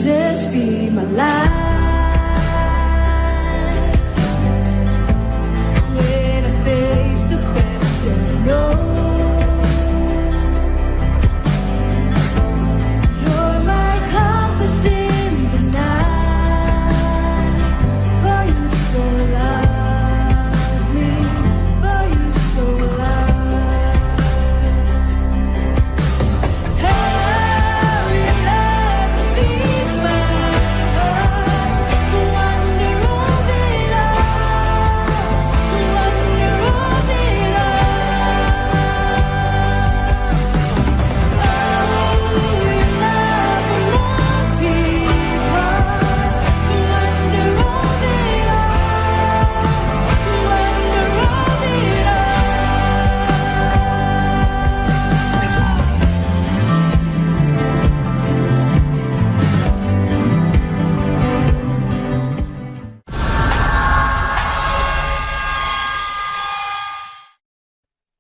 just be my life. When I face the facts and know you're my compass in the night. For you so love me, for you so love. How your love sees my heart. The wonder of it all, the wonder of it all. Oh, your love alone deeper. The wonder of it all, the wonder of it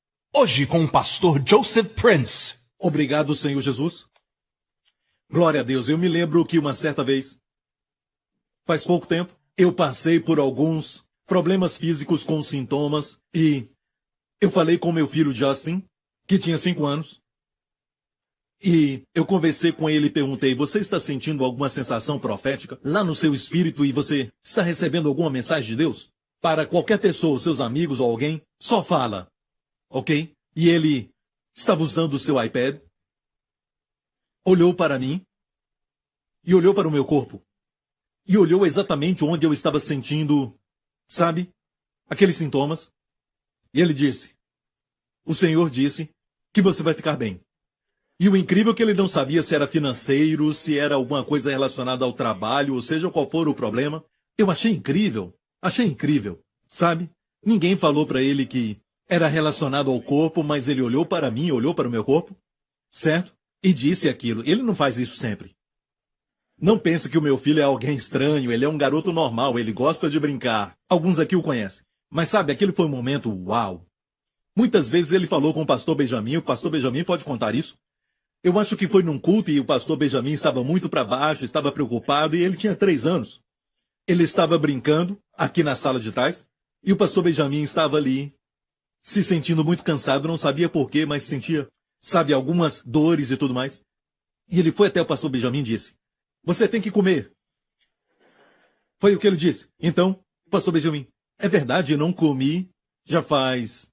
all. Hoje com o pastor Joseph Prince. Obrigado, Senhor Jesus. Glória a Deus. Eu me lembro que uma certa vez, faz pouco tempo, eu passei por alguns problemas físicos com sintomas e eu falei com meu filho Justin, que tinha 5 anos, e eu conversei com ele e perguntei: você está sentindo alguma sensação profética lá no seu espírito e você está recebendo alguma mensagem de Deus? Para qualquer pessoa, seus amigos ou alguém, só fala, ok? E ele estava usando o seu iPad, olhou para mim e olhou para o meu corpo. E olhou exatamente onde eu estava sentindo, sabe, aqueles sintomas. E ele disse: o Senhor disse que você vai ficar bem. E o incrível é que ele não sabia se era financeiro, se era alguma coisa relacionada ao trabalho, ou seja, qual for o problema. Eu achei incrível, sabe? Ninguém falou para ele que era relacionado ao corpo, mas ele olhou para mim, olhou para o meu corpo, certo? E disse aquilo. Ele não faz isso sempre. Não pense que o meu filho é alguém estranho, ele é um garoto normal, ele gosta de brincar. Alguns aqui o conhecem. Mas sabe, aquele foi um momento uau. Muitas vezes ele falou com o pastor Benjamin pode contar isso. Eu acho que foi num culto e o pastor Benjamin estava muito para baixo, estava preocupado e ele tinha 3 anos. Ele estava brincando aqui na sala de trás e o pastor Benjamin estava ali, se sentindo muito cansado, não sabia porquê, mas sentia, sabe, algumas dores e tudo mais. E ele foi até o pastor Benjamin e disse: você tem que comer. Foi o que ele disse. Então, o pastor Benjamin: é verdade, eu não comi já faz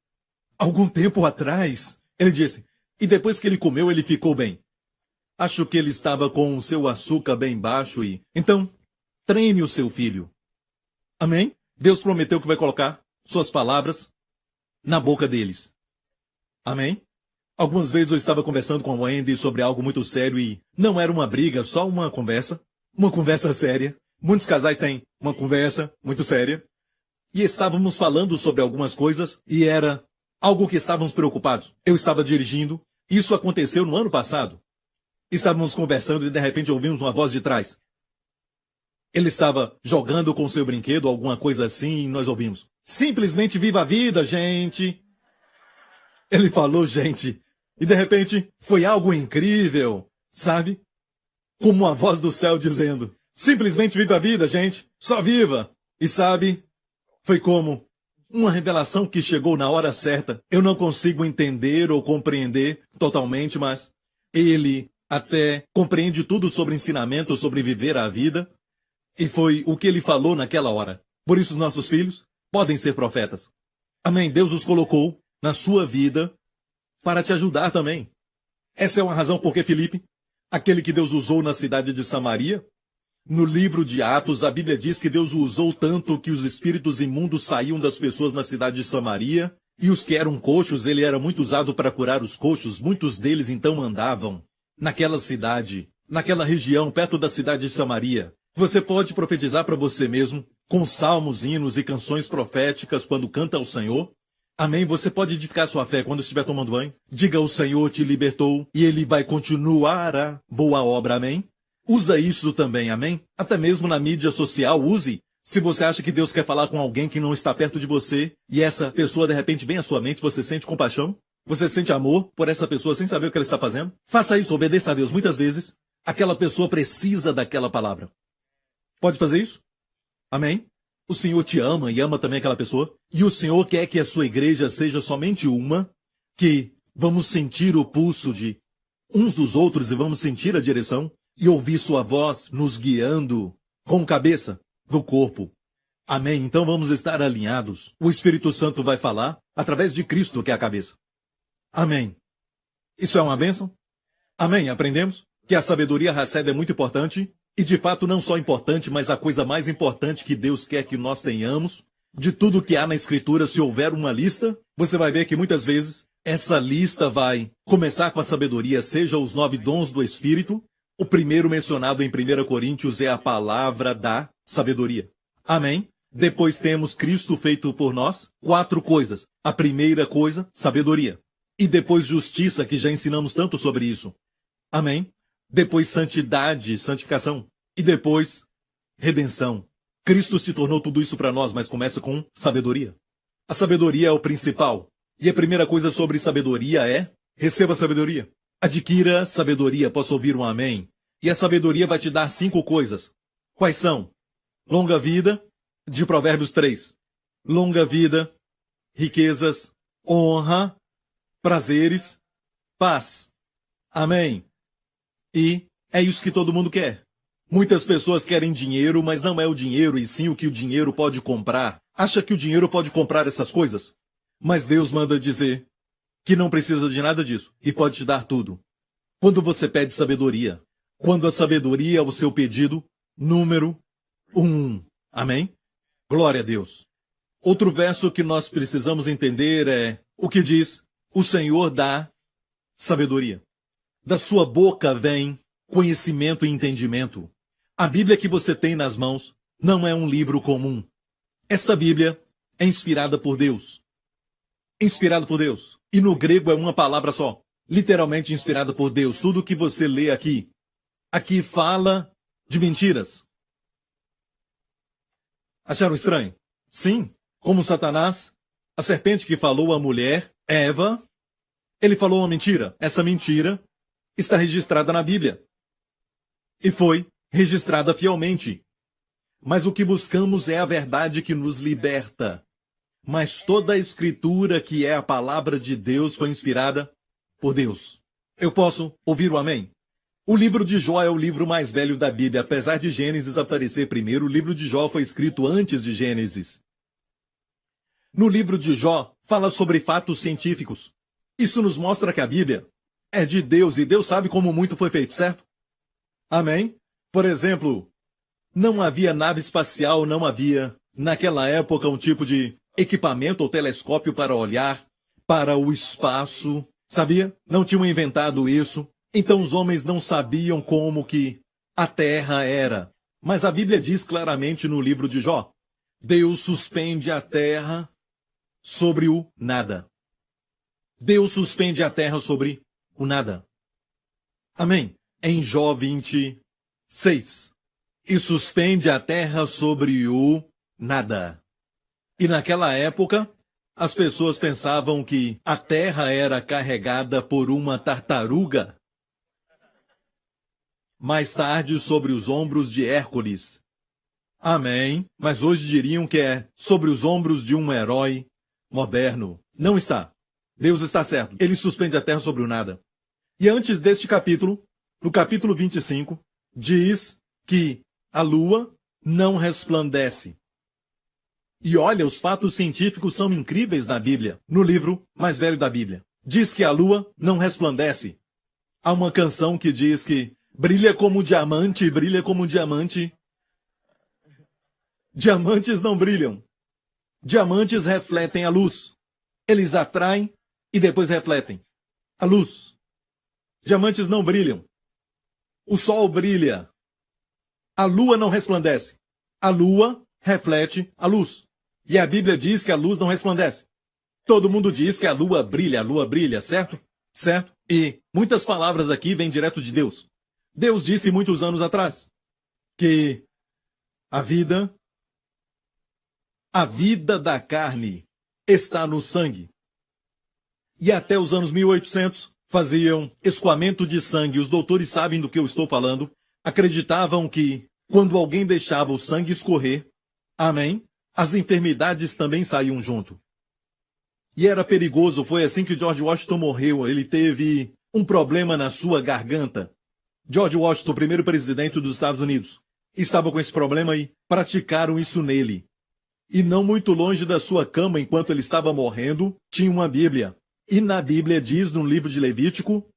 algum tempo atrás. Ele disse. E depois que ele comeu, ele ficou bem. Acho que ele estava com o seu açúcar bem baixo e... Então, treine o seu filho. Amém? Deus prometeu que vai colocar suas palavras na boca deles. Amém? Algumas vezes eu estava conversando com a Wendy sobre algo muito sério e não era uma briga, só uma conversa séria. Muitos casais têm uma conversa muito séria. E estávamos falando sobre algumas coisas e era algo que estávamos preocupados. Eu estava dirigindo. Isso aconteceu no ano passado. Estávamos conversando e de repente ouvimos uma voz de trás. Ele estava jogando com seu brinquedo, alguma coisa assim, e nós ouvimos: simplesmente viva a vida, gente. Ele falou, gente. E de repente foi algo incrível, sabe? Como uma voz do céu dizendo: simplesmente viva a vida, gente. Só viva. E sabe, foi como uma revelação que chegou na hora certa. Eu não consigo entender ou compreender totalmente, mas ele até compreende tudo sobre ensinamento, sobre viver a vida. E foi o que ele falou naquela hora. Por isso, nossos filhos podem ser profetas. Amém. Deus os colocou na sua vida para te ajudar também. Essa é uma razão porque Filipe, aquele que Deus usou na cidade de Samaria, no livro de Atos, a Bíblia diz que Deus o usou tanto que os espíritos imundos saíam das pessoas na cidade de Samaria, e os que eram coxos, ele era muito usado para curar os coxos. Muitos deles então andavam naquela cidade, naquela região, perto da cidade de Samaria. Você pode profetizar para você mesmo, com salmos, hinos e canções proféticas quando canta ao Senhor. Amém? Você pode edificar sua fé quando estiver tomando banho. Diga: o Senhor te libertou e Ele vai continuar a boa obra. Amém? Usa isso também, amém? Até mesmo na mídia social, use. Se você acha que Deus quer falar com alguém que não está perto de você, e essa pessoa de repente vem à sua mente, você sente compaixão? Você sente amor por essa pessoa sem saber o que ela está fazendo? Faça isso, obedeça a Deus. Muitas vezes, aquela pessoa precisa daquela palavra. Pode fazer isso? Amém? O Senhor te ama e ama também aquela pessoa. E o Senhor quer que a sua igreja seja somente uma, que vamos sentir o pulso de uns dos outros e vamos sentir a direção e ouvir sua voz nos guiando com cabeça do corpo. Amém? Então vamos estar alinhados. O Espírito Santo vai falar através de Cristo, que é a cabeça. Amém. Isso é uma bênção? Amém? Aprendemos que a sabedoria Hesed é muito importante. E de fato não só importante, mas a coisa mais importante que Deus quer que nós tenhamos. De tudo que há na Escritura, se houver uma lista, você vai ver que muitas vezes essa lista vai começar com a sabedoria, seja os 9 dons do Espírito. O primeiro mencionado em 1 Coríntios é a palavra da sabedoria. Amém? Depois temos Cristo feito por nós. 4 coisas. A primeira coisa, sabedoria. E depois justiça, que já ensinamos tanto sobre isso. Amém? Depois santidade, santificação. E depois redenção. Cristo se tornou tudo isso para nós, mas começa com sabedoria. A sabedoria é o principal. E a primeira coisa sobre sabedoria é: receba sabedoria. Adquira sabedoria. Posso ouvir um amém? E a sabedoria vai te dar 5 coisas. Quais são? Longa vida, de Provérbios 3. Longa vida, riquezas, honra, prazeres, paz. Amém. E é isso que todo mundo quer. Muitas pessoas querem dinheiro, mas não é o dinheiro e sim o que o dinheiro pode comprar. Acha que o dinheiro pode comprar essas coisas? Mas Deus manda dizer que não precisa de nada disso e pode te dar tudo. Quando você pede sabedoria, quando a sabedoria é o seu pedido, número 1. Amém? Glória a Deus. Outro verso que nós precisamos entender é o que diz: o Senhor dá sabedoria. Da sua boca vem conhecimento e entendimento. A Bíblia que você tem nas mãos não é um livro comum. Esta Bíblia é inspirada por Deus. Inspirada por Deus. E no grego é uma palavra só. Literalmente inspirada por Deus. Tudo que você lê aqui fala de mentiras. Acharam estranho? Sim. Como Satanás, a serpente que falou à mulher, Eva, ele falou uma mentira. Essa mentira está registrada na Bíblia. E foi registrada fielmente. Mas o que buscamos é a verdade que nos liberta. Mas toda a Escritura, que é a palavra de Deus, foi inspirada por Deus. Eu posso ouvir o amém? O livro de Jó é o livro mais velho da Bíblia. Apesar de Gênesis aparecer primeiro, o livro de Jó foi escrito antes de Gênesis. No livro de Jó, fala sobre fatos científicos. Isso nos mostra que a Bíblia é de Deus e Deus sabe como muito foi feito, certo? Amém? Por exemplo, não havia nave espacial, não havia, naquela época, um tipo de equipamento ou telescópio para olhar para o espaço. Sabia? Não tinham inventado isso. Então os homens não sabiam como que a Terra era. Mas a Bíblia diz claramente no livro de Jó: Deus suspende a Terra sobre o nada. Deus suspende a Terra sobre o nada. Amém? Em Jó 26. E suspende a Terra sobre o nada. E naquela época, as pessoas pensavam que a Terra era carregada por uma tartaruga. Mais tarde, sobre os ombros de Hércules. Amém. Mas hoje diriam que é sobre os ombros de um herói moderno. Não está. Deus está certo. Ele suspende a terra sobre o nada. E antes deste capítulo, no capítulo 25, diz que a lua não resplandece. E olha, os fatos científicos são incríveis na Bíblia, no livro mais velho da Bíblia. Diz que a lua não resplandece. Há uma canção que diz que brilha como diamante, brilha como diamante. Diamantes não brilham. Diamantes refletem a luz. Eles atraem e depois refletem a luz. Diamantes não brilham. O sol brilha. A lua não resplandece. A lua reflete a luz. E a Bíblia diz que a luz não resplandece. Todo mundo diz que a lua brilha, certo? Certo? E muitas palavras aqui vêm direto de Deus. Deus disse muitos anos atrás que a vida da carne está no sangue. E até os anos 1800 faziam escoamento de sangue. Os doutores sabem do que eu estou falando. Acreditavam que, quando alguém deixava o sangue escorrer, amém, as enfermidades também saíam junto. E era perigoso, foi assim que George Washington morreu. Ele teve um problema na sua garganta. George Washington, primeiro presidente dos Estados Unidos, estava com esse problema e praticaram isso nele. E não muito longe da sua cama, enquanto ele estava morrendo, tinha uma Bíblia. E na Bíblia diz, no livro de Levítico,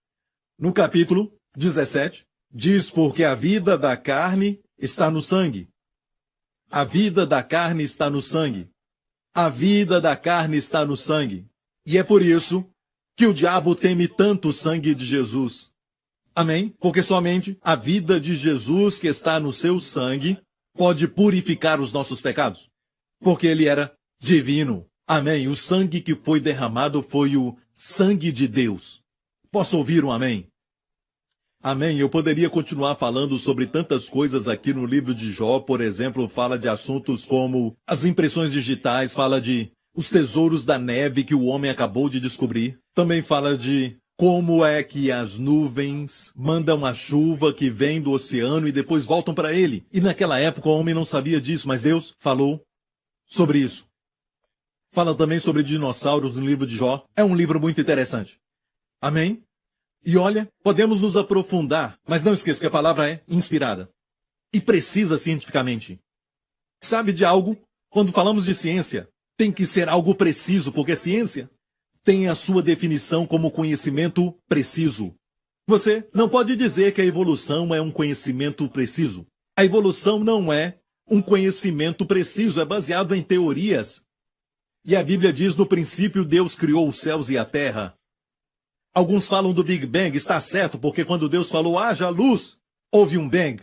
no capítulo 17, diz: porque a vida da carne está no sangue. A vida da carne está no sangue. A vida da carne está no sangue. E é por isso que o diabo teme tanto o sangue de Jesus. Amém? Porque somente a vida de Jesus que está no seu sangue pode purificar os nossos pecados. Porque ele era divino. Amém? O sangue que foi derramado foi o sangue de Deus. Posso ouvir um amém? Amém. Eu poderia continuar falando sobre tantas coisas aqui no livro de Jó. Por exemplo, fala de assuntos como as impressões digitais, fala de os tesouros da neve que o homem acabou de descobrir. Também fala de como é que as nuvens mandam a chuva que vem do oceano e depois voltam para ele. E naquela época o homem não sabia disso, mas Deus falou sobre isso. Fala também sobre dinossauros no livro de Jó. É um livro muito interessante. Amém? E olha, podemos nos aprofundar, mas não esqueça que a palavra é inspirada. E precisa cientificamente. Sabe de algo? Quando falamos de ciência, tem que ser algo preciso, porque a ciência tem a sua definição como conhecimento preciso. Você não pode dizer que a evolução é um conhecimento preciso. A evolução não é um conhecimento preciso, é baseado em teorias. E a Bíblia diz: no princípio Deus criou os céus e a terra. Alguns falam do Big Bang, está certo, porque quando Deus falou haja luz, houve um bang.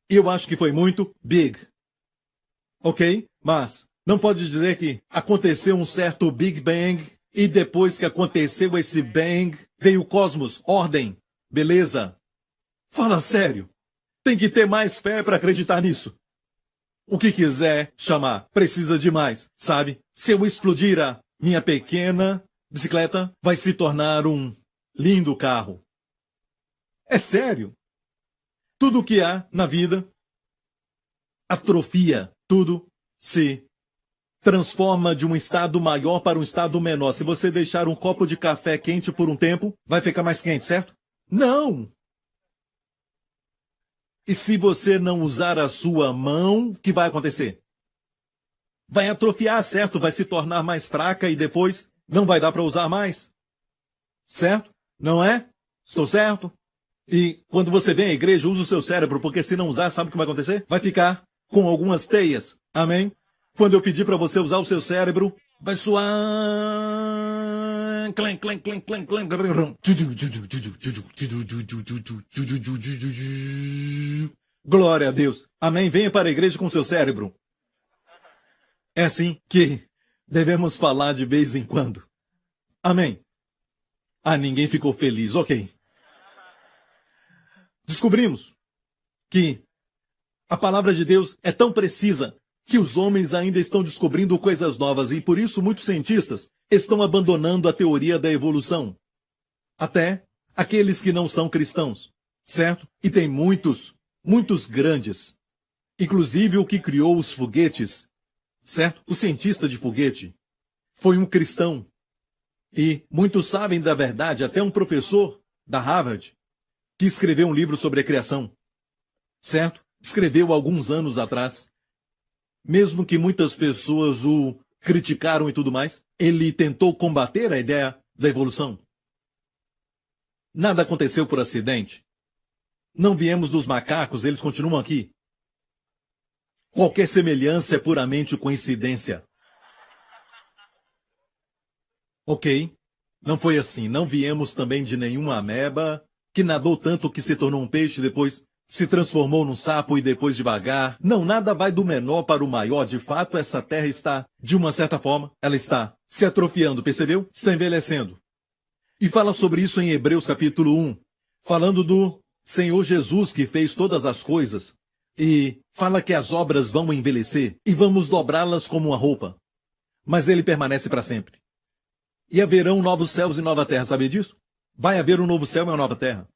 E eu acho que foi muito big. Ok? Mas não pode dizer que aconteceu um certo Big Bang e depois que aconteceu esse bang, veio o cosmos, ordem, beleza? Fala sério. Tem que ter mais fé para acreditar nisso. O que quiser chamar, precisa de mais, sabe? Se eu explodir a minha pequena bicicleta, vai se tornar um lindo carro. É sério. Tudo que há na vida atrofia, tudo se transforma de um estado maior para um estado menor. Se você deixar um copo de café quente por um tempo, vai ficar mais quente, certo? Não! E se você não usar a sua mão, o que vai acontecer? Vai atrofiar, certo? Vai se tornar mais fraca e depois não vai dar para usar mais. Certo? Não é? Estou certo? E quando você vem à igreja, usa o seu cérebro, porque se não usar, sabe o que vai acontecer? Vai ficar com algumas teias. Amém? Quando eu pedir para você usar o seu cérebro, vai soar... Clem, clem, clem, clem, clem. Glória a Deus. Amém? Venha para a igreja com o seu cérebro. É assim que devemos falar de vez em quando. Amém? Ah, ninguém ficou feliz. Ok. Descobrimos que a palavra de Deus é tão precisa que os homens ainda estão descobrindo coisas novas e por isso muitos cientistas estão abandonando a teoria da evolução. Até aqueles que não são cristãos, certo? E tem muitos grandes. Inclusive o que criou os foguetes, certo? O cientista de foguete foi um cristão. E muitos sabem da verdade, até um professor da Harvard, que escreveu um livro sobre a criação, certo? Escreveu alguns anos atrás. Mesmo que muitas pessoas o criticaram e tudo mais, ele tentou combater a ideia da evolução. Nada aconteceu por acidente. Não viemos dos macacos, eles continuam aqui. Qualquer semelhança é puramente coincidência. Ok, não foi assim. Não viemos também de nenhuma ameba que nadou tanto que se tornou um peixe, depois se transformou num sapo e depois devagar. Não, nada vai do menor para o maior. De fato, essa terra está, de uma certa forma, ela está se atrofiando, percebeu? Está envelhecendo. E fala sobre isso em Hebreus capítulo 1, falando do Senhor Jesus que fez todas as coisas. E fala que as obras vão envelhecer e vamos dobrá-las como uma roupa. Mas ele permanece para sempre. E haverão novos céus e nova terra, sabia disso? Vai haver um novo céu e uma nova terra.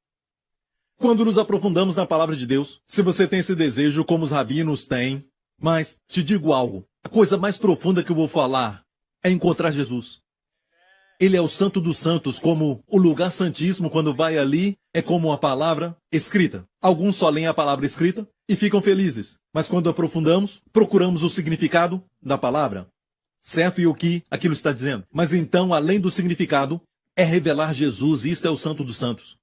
Quando nos aprofundamos na palavra de Deus, se você tem esse desejo como os rabinos têm, mas te digo algo, a coisa mais profunda que eu vou falar é encontrar Jesus. Ele é o santo dos santos, como o lugar santíssimo, quando vai ali, é como a palavra escrita. Alguns só leem a palavra escrita e ficam felizes, mas quando aprofundamos, procuramos o significado da palavra. Certo? E o que aquilo está dizendo. Mas então, além do significado, é revelar Jesus, e isto é o santo dos santos.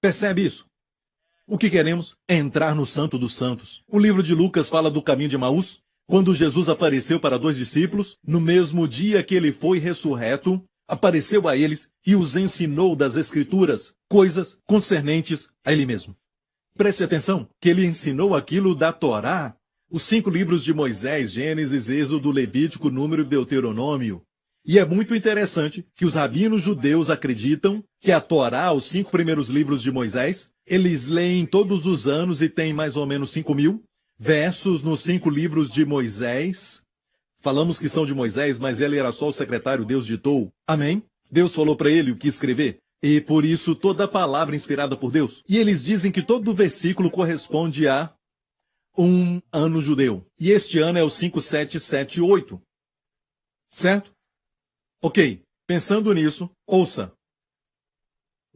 Percebe isso? O que queremos é entrar no santo dos santos. O livro de Lucas fala do caminho de Emaús, quando Jesus apareceu para 2 discípulos, no mesmo dia que ele foi ressurreto, apareceu a eles e os ensinou das Escrituras, coisas concernentes a ele mesmo. Preste atenção, que ele ensinou aquilo da Torá, os 5 livros de Moisés, Gênesis, Êxodo, Levítico, Número e Deuteronômio. E é muito interessante que os rabinos judeus acreditam que a Torá, os 5 primeiros livros de Moisés, eles leem todos os anos e tem mais ou menos 5.000 versos nos 5 livros de Moisés. Falamos que são de Moisés, mas ele era só o secretário, Deus ditou. Amém? Deus falou para ele o que escrever. E por isso toda palavra inspirada por Deus. E eles dizem que todo versículo corresponde a um ano judeu. E este ano é o 5778. Certo? Ok. Pensando nisso, ouça.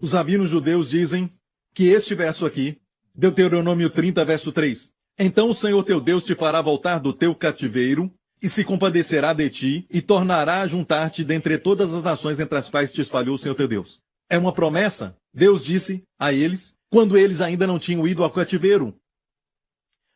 Os rabinos judeus dizem que este verso aqui, Deuteronômio 30, verso 3. Então o Senhor teu Deus te fará voltar do teu cativeiro e se compadecerá de ti e tornará a juntar-te dentre todas as nações entre as quais te espalhou o Senhor teu Deus. É uma promessa. Deus disse a eles quando eles ainda não tinham ido ao cativeiro.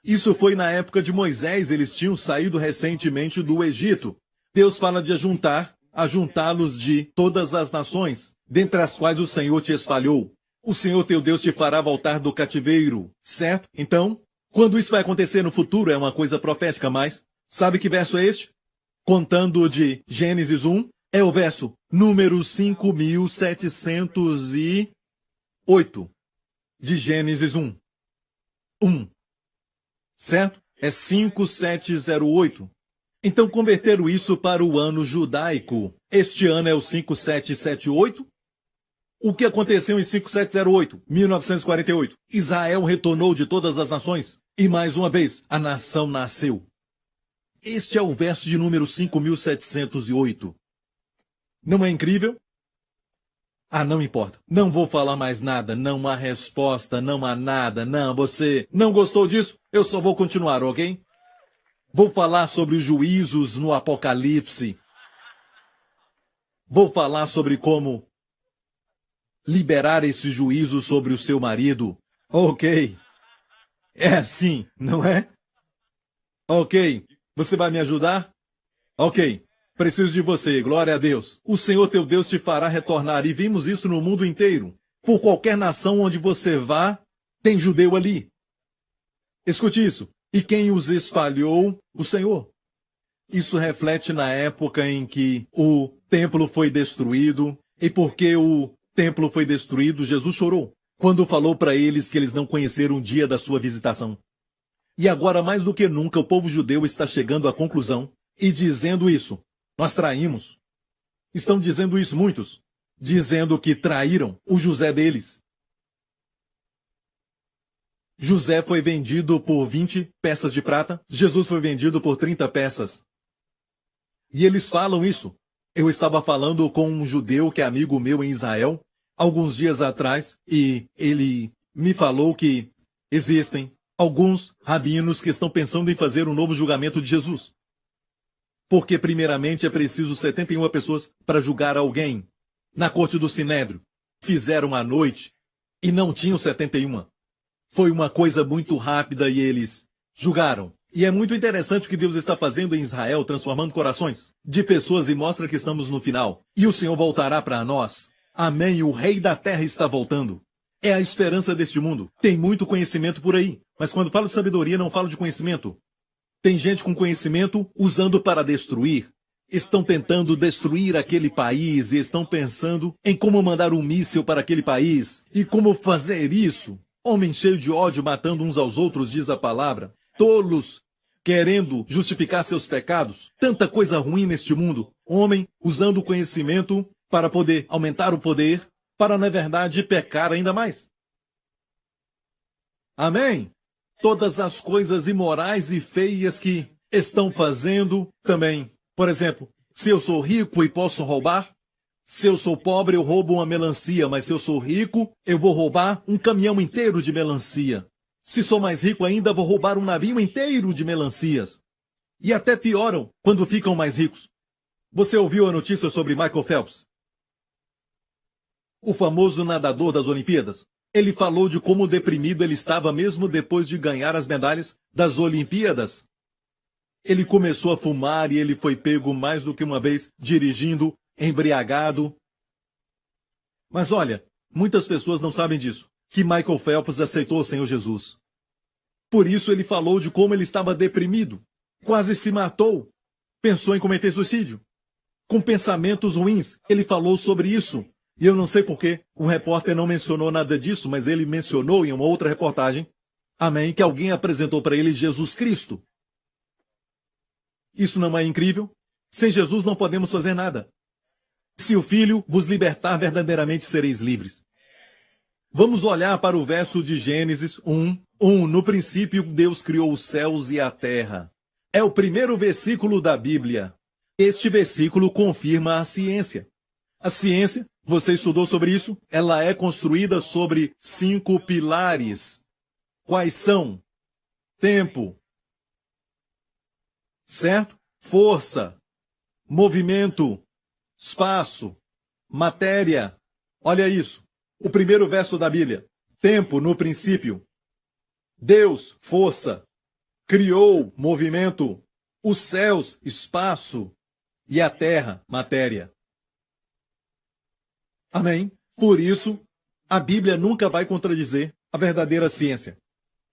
Isso foi na época de Moisés, eles tinham saído recentemente do Egito. Deus fala de ajuntá-los de todas as nações, dentre as quais o Senhor te espalhou. O Senhor teu Deus te fará voltar do cativeiro, certo? Então, quando isso vai acontecer no futuro, é uma coisa profética, mas sabe que verso é este? Contando de Gênesis 1, é o verso número 5708 de Gênesis 1. 1. Certo? É 5708. Então converteram isso para o ano judaico. Este ano é o 5778. O que aconteceu em 5708? 1948. Israel retornou de todas as nações. E mais uma vez, a nação nasceu. Este é o verso de número 5708. Não é incrível? Ah, não importa. Não vou falar mais nada. Não há resposta, não há nada. Não, você não gostou disso? Eu só vou continuar, ok? Vou falar sobre os juízos no Apocalipse. Vou falar sobre como liberar esse juízo sobre o seu marido. Ok. É assim, não é? Ok. Você vai me ajudar? Ok. Preciso de você, glória a Deus. O Senhor teu Deus te fará retornar, e vimos isso no mundo inteiro. Por qualquer nação onde você vá, tem judeu ali. Escute isso. E quem os espalhou? O Senhor. Isso reflete na época em que o templo foi destruído, e porque o templo foi destruído, Jesus chorou, quando falou para eles que eles não conheceram o dia da sua visitação. E agora, mais do que nunca, o povo judeu está chegando à conclusão e dizendo isso. Nós traímos. Estão dizendo isso muitos, dizendo que traíram o José deles. José foi vendido por 20 peças de prata, Jesus foi vendido por 30 peças. E eles falam isso. Eu estava falando com um judeu que é amigo meu em Israel, alguns dias atrás, e ele me falou que existem alguns rabinos que estão pensando em fazer um novo julgamento de Jesus. Porque, primeiramente, é preciso 71 pessoas para julgar alguém. Na corte do Sinédrio, fizeram à noite e não tinham 71. Foi uma coisa muito rápida e eles julgaram. E é muito interessante o que Deus está fazendo em Israel, transformando corações de pessoas, e mostra que estamos no final. E o Senhor voltará para nós. Amém. O Rei da Terra está voltando. É a esperança deste mundo. Tem muito conhecimento por aí. Mas quando falo de sabedoria, não falo de conhecimento. Tem gente com conhecimento usando para destruir. Estão tentando destruir aquele país e estão pensando em como mandar um míssil para aquele país. E como fazer isso? Homens cheios de ódio matando uns aos outros, diz a palavra. Tolos querendo justificar seus pecados. Tanta coisa ruim neste mundo. Homem usando o conhecimento para poder aumentar o poder, para, na verdade, pecar ainda mais. Amém? Todas as coisas imorais e feias que estão fazendo também. Por exemplo, se eu sou rico e posso roubar, se eu sou pobre, eu roubo uma melancia, mas se eu sou rico, eu vou roubar um caminhão inteiro de melancia. Se sou mais rico ainda, vou roubar um navio inteiro de melancias. E até pioram quando ficam mais ricos. Você ouviu a notícia sobre Michael Phelps? O famoso nadador das Olimpíadas. Ele falou de como deprimido ele estava mesmo depois de ganhar as medalhas das Olimpíadas. Ele começou a fumar e ele foi pego mais do que uma vez dirigindo, embriagado. Mas olha, muitas pessoas não sabem disso, que Michael Phelps aceitou o Senhor Jesus. Por isso ele falou de como ele estava deprimido, quase se matou, pensou em cometer suicídio. Com pensamentos ruins, ele falou sobre isso. E eu não sei porquê, o repórter não mencionou nada disso, mas ele mencionou em uma outra reportagem, amém, que alguém apresentou para ele Jesus Cristo. Isso não é incrível? Sem Jesus não podemos fazer nada. Se o Filho vos libertar, verdadeiramente sereis livres. Vamos olhar para o verso de Gênesis 1:1. No princípio, Deus criou os céus e a terra. É o primeiro versículo da Bíblia. Este versículo confirma a ciência. A ciência, você estudou sobre isso? Ela é construída sobre 5 pilares. Quais são? Tempo. Certo? Força. Movimento. Espaço. Matéria. Olha isso. O primeiro verso da Bíblia. Tempo no princípio. Deus, força. Criou movimento. Os céus, espaço. E a terra, matéria. Amém? Por isso, a Bíblia nunca vai contradizer a verdadeira ciência.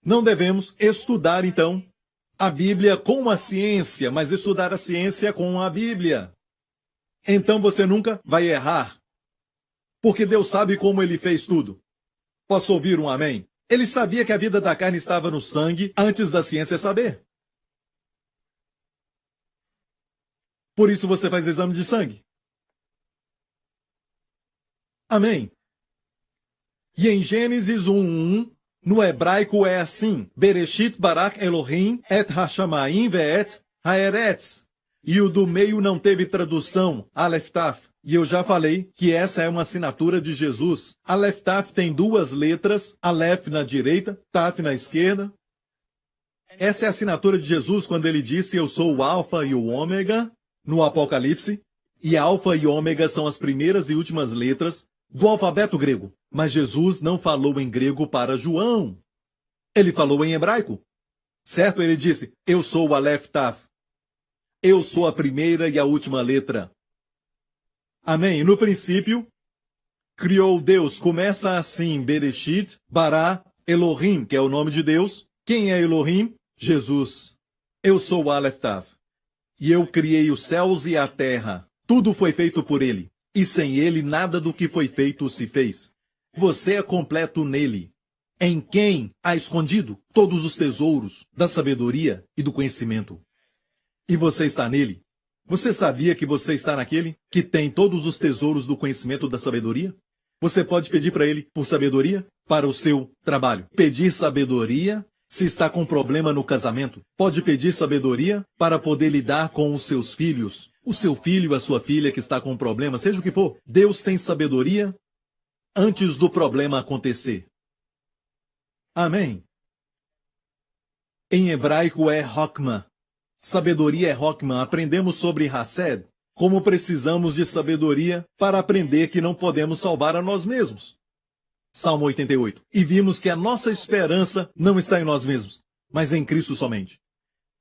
Não devemos estudar, então, a Bíblia com a ciência, mas estudar a ciência com a Bíblia. Então você nunca vai errar. Porque Deus sabe como Ele fez tudo. Posso ouvir um amém? Ele sabia que a vida da carne estava no sangue antes da ciência saber. Por isso você faz exame de sangue. Amém. E em Gênesis 1:1, no hebraico é assim: Bereshit barak Elohim et hashamayim ve'et haeretz. E o do meio não teve tradução, Aleph Taf. E eu já falei que essa é uma assinatura de Jesus. Aleph Taf tem 2 letras, Aleph na direita, Taf na esquerda. Essa é a assinatura de Jesus quando ele disse: eu sou o Alfa e o Ômega, no Apocalipse. E Alfa e Ômega são as primeiras e últimas letras do alfabeto grego. Mas Jesus não falou em grego para João. Ele falou em hebraico. Certo? Ele disse: eu sou o Aleph Taf. Eu sou a primeira e a última letra. Amém? No princípio, criou Deus. Começa assim: Bereshit, Bará, Elohim, que é o nome de Deus. Quem é Elohim? Jesus. Eu sou o Aleph Taf. E eu criei os céus e a terra. Tudo foi feito por ele. E sem ele, nada do que foi feito se fez. Você é completo nele. Em quem há escondido todos os tesouros da sabedoria e do conhecimento. E você está nele. Você sabia que você está naquele que tem todos os tesouros do conhecimento da sabedoria? Você pode pedir para ele por sabedoria para o seu trabalho. Pedir sabedoria se está com problema no casamento. Pode pedir sabedoria para poder lidar com os seus filhos. O seu filho, a sua filha que está com problema, seja o que for. Deus tem sabedoria antes do problema acontecer. Amém. Em hebraico é Hokmah. Sabedoria é Hokmah. Aprendemos sobre Hased, como precisamos de sabedoria para aprender que não podemos salvar a nós mesmos. Salmo 88. E vimos que a nossa esperança não está em nós mesmos, mas em Cristo somente.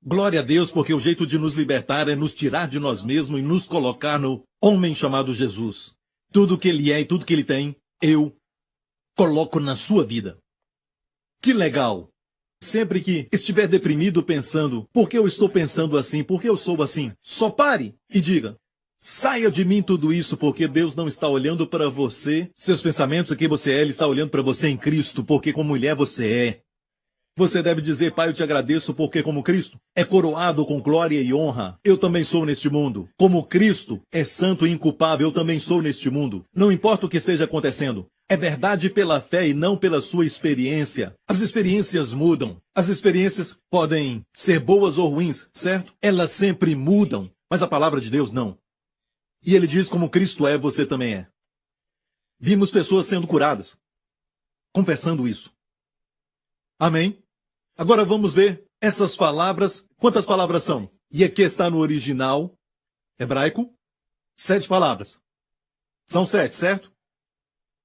Glória a Deus, porque o jeito de nos libertar é nos tirar de nós mesmos e nos colocar no homem chamado Jesus. Tudo que ele é e tudo que ele tem, eu coloco na sua vida. Que legal! Sempre que estiver deprimido pensando, por que eu estou pensando assim, por que eu sou assim, só pare e diga: saia de mim tudo isso, porque Deus não está olhando para você, seus pensamentos, quem você é, Ele está olhando para você em Cristo, porque como mulher você é. Você deve dizer, Pai, eu te agradeço porque como Cristo é coroado com glória e honra, eu também sou neste mundo. Como Cristo é santo e inculpável, eu também sou neste mundo. Não importa o que esteja acontecendo. É verdade pela fé e não pela sua experiência. As experiências mudam. As experiências podem ser boas ou ruins, certo? Elas sempre mudam. Mas a palavra de Deus não. E ele diz como Cristo é, você também é. Vimos pessoas sendo curadas. Confessando isso. Amém? Agora vamos ver essas palavras. Quantas palavras são? E aqui está no original hebraico. 7 palavras. São 7, certo?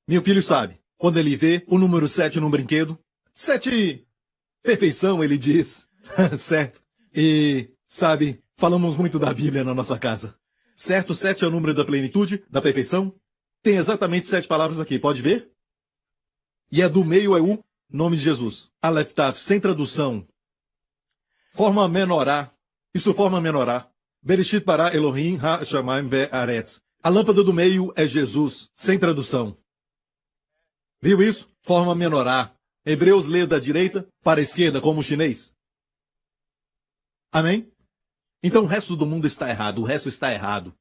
Meu filho sabe. Quando ele vê o número 7 num brinquedo. 7, perfeição, ele diz. Certo? E, sabe, falamos muito da Bíblia na nossa casa. Certo? 7 é o número da plenitude, da perfeição. Tem exatamente 7 palavras aqui, pode ver? E a do meio é o nome de Jesus. Aleph Tav, sem tradução. Forma menorá. Isso forma menorá. Bereshit bara Elohim ha-shamayim ve'aretz. A lâmpada do meio é Jesus, sem tradução. Viu isso? Forma menorá. Hebreus lê da direita para a esquerda, como o chinês. Amém? Então o resto do mundo está errado. O resto está errado.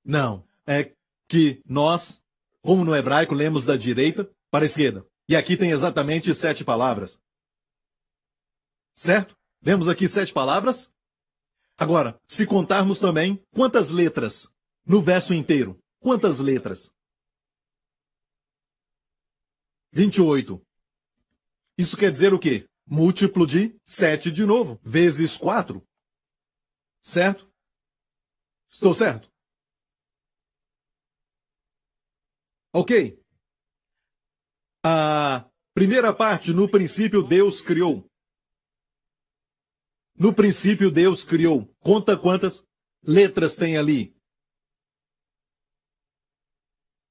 Não. É que nós, como no hebraico, lemos da direita para a esquerda. E aqui tem exatamente 7 palavras. Certo? Vemos aqui 7 palavras. Agora, se contarmos também, quantas letras no verso inteiro? Quantas letras? 28. Isso quer dizer o quê? Múltiplo de 7 de novo, vezes 4. Certo? Estou certo? Ok. A primeira parte, no princípio Deus criou. No princípio Deus criou. Conta quantas letras tem ali.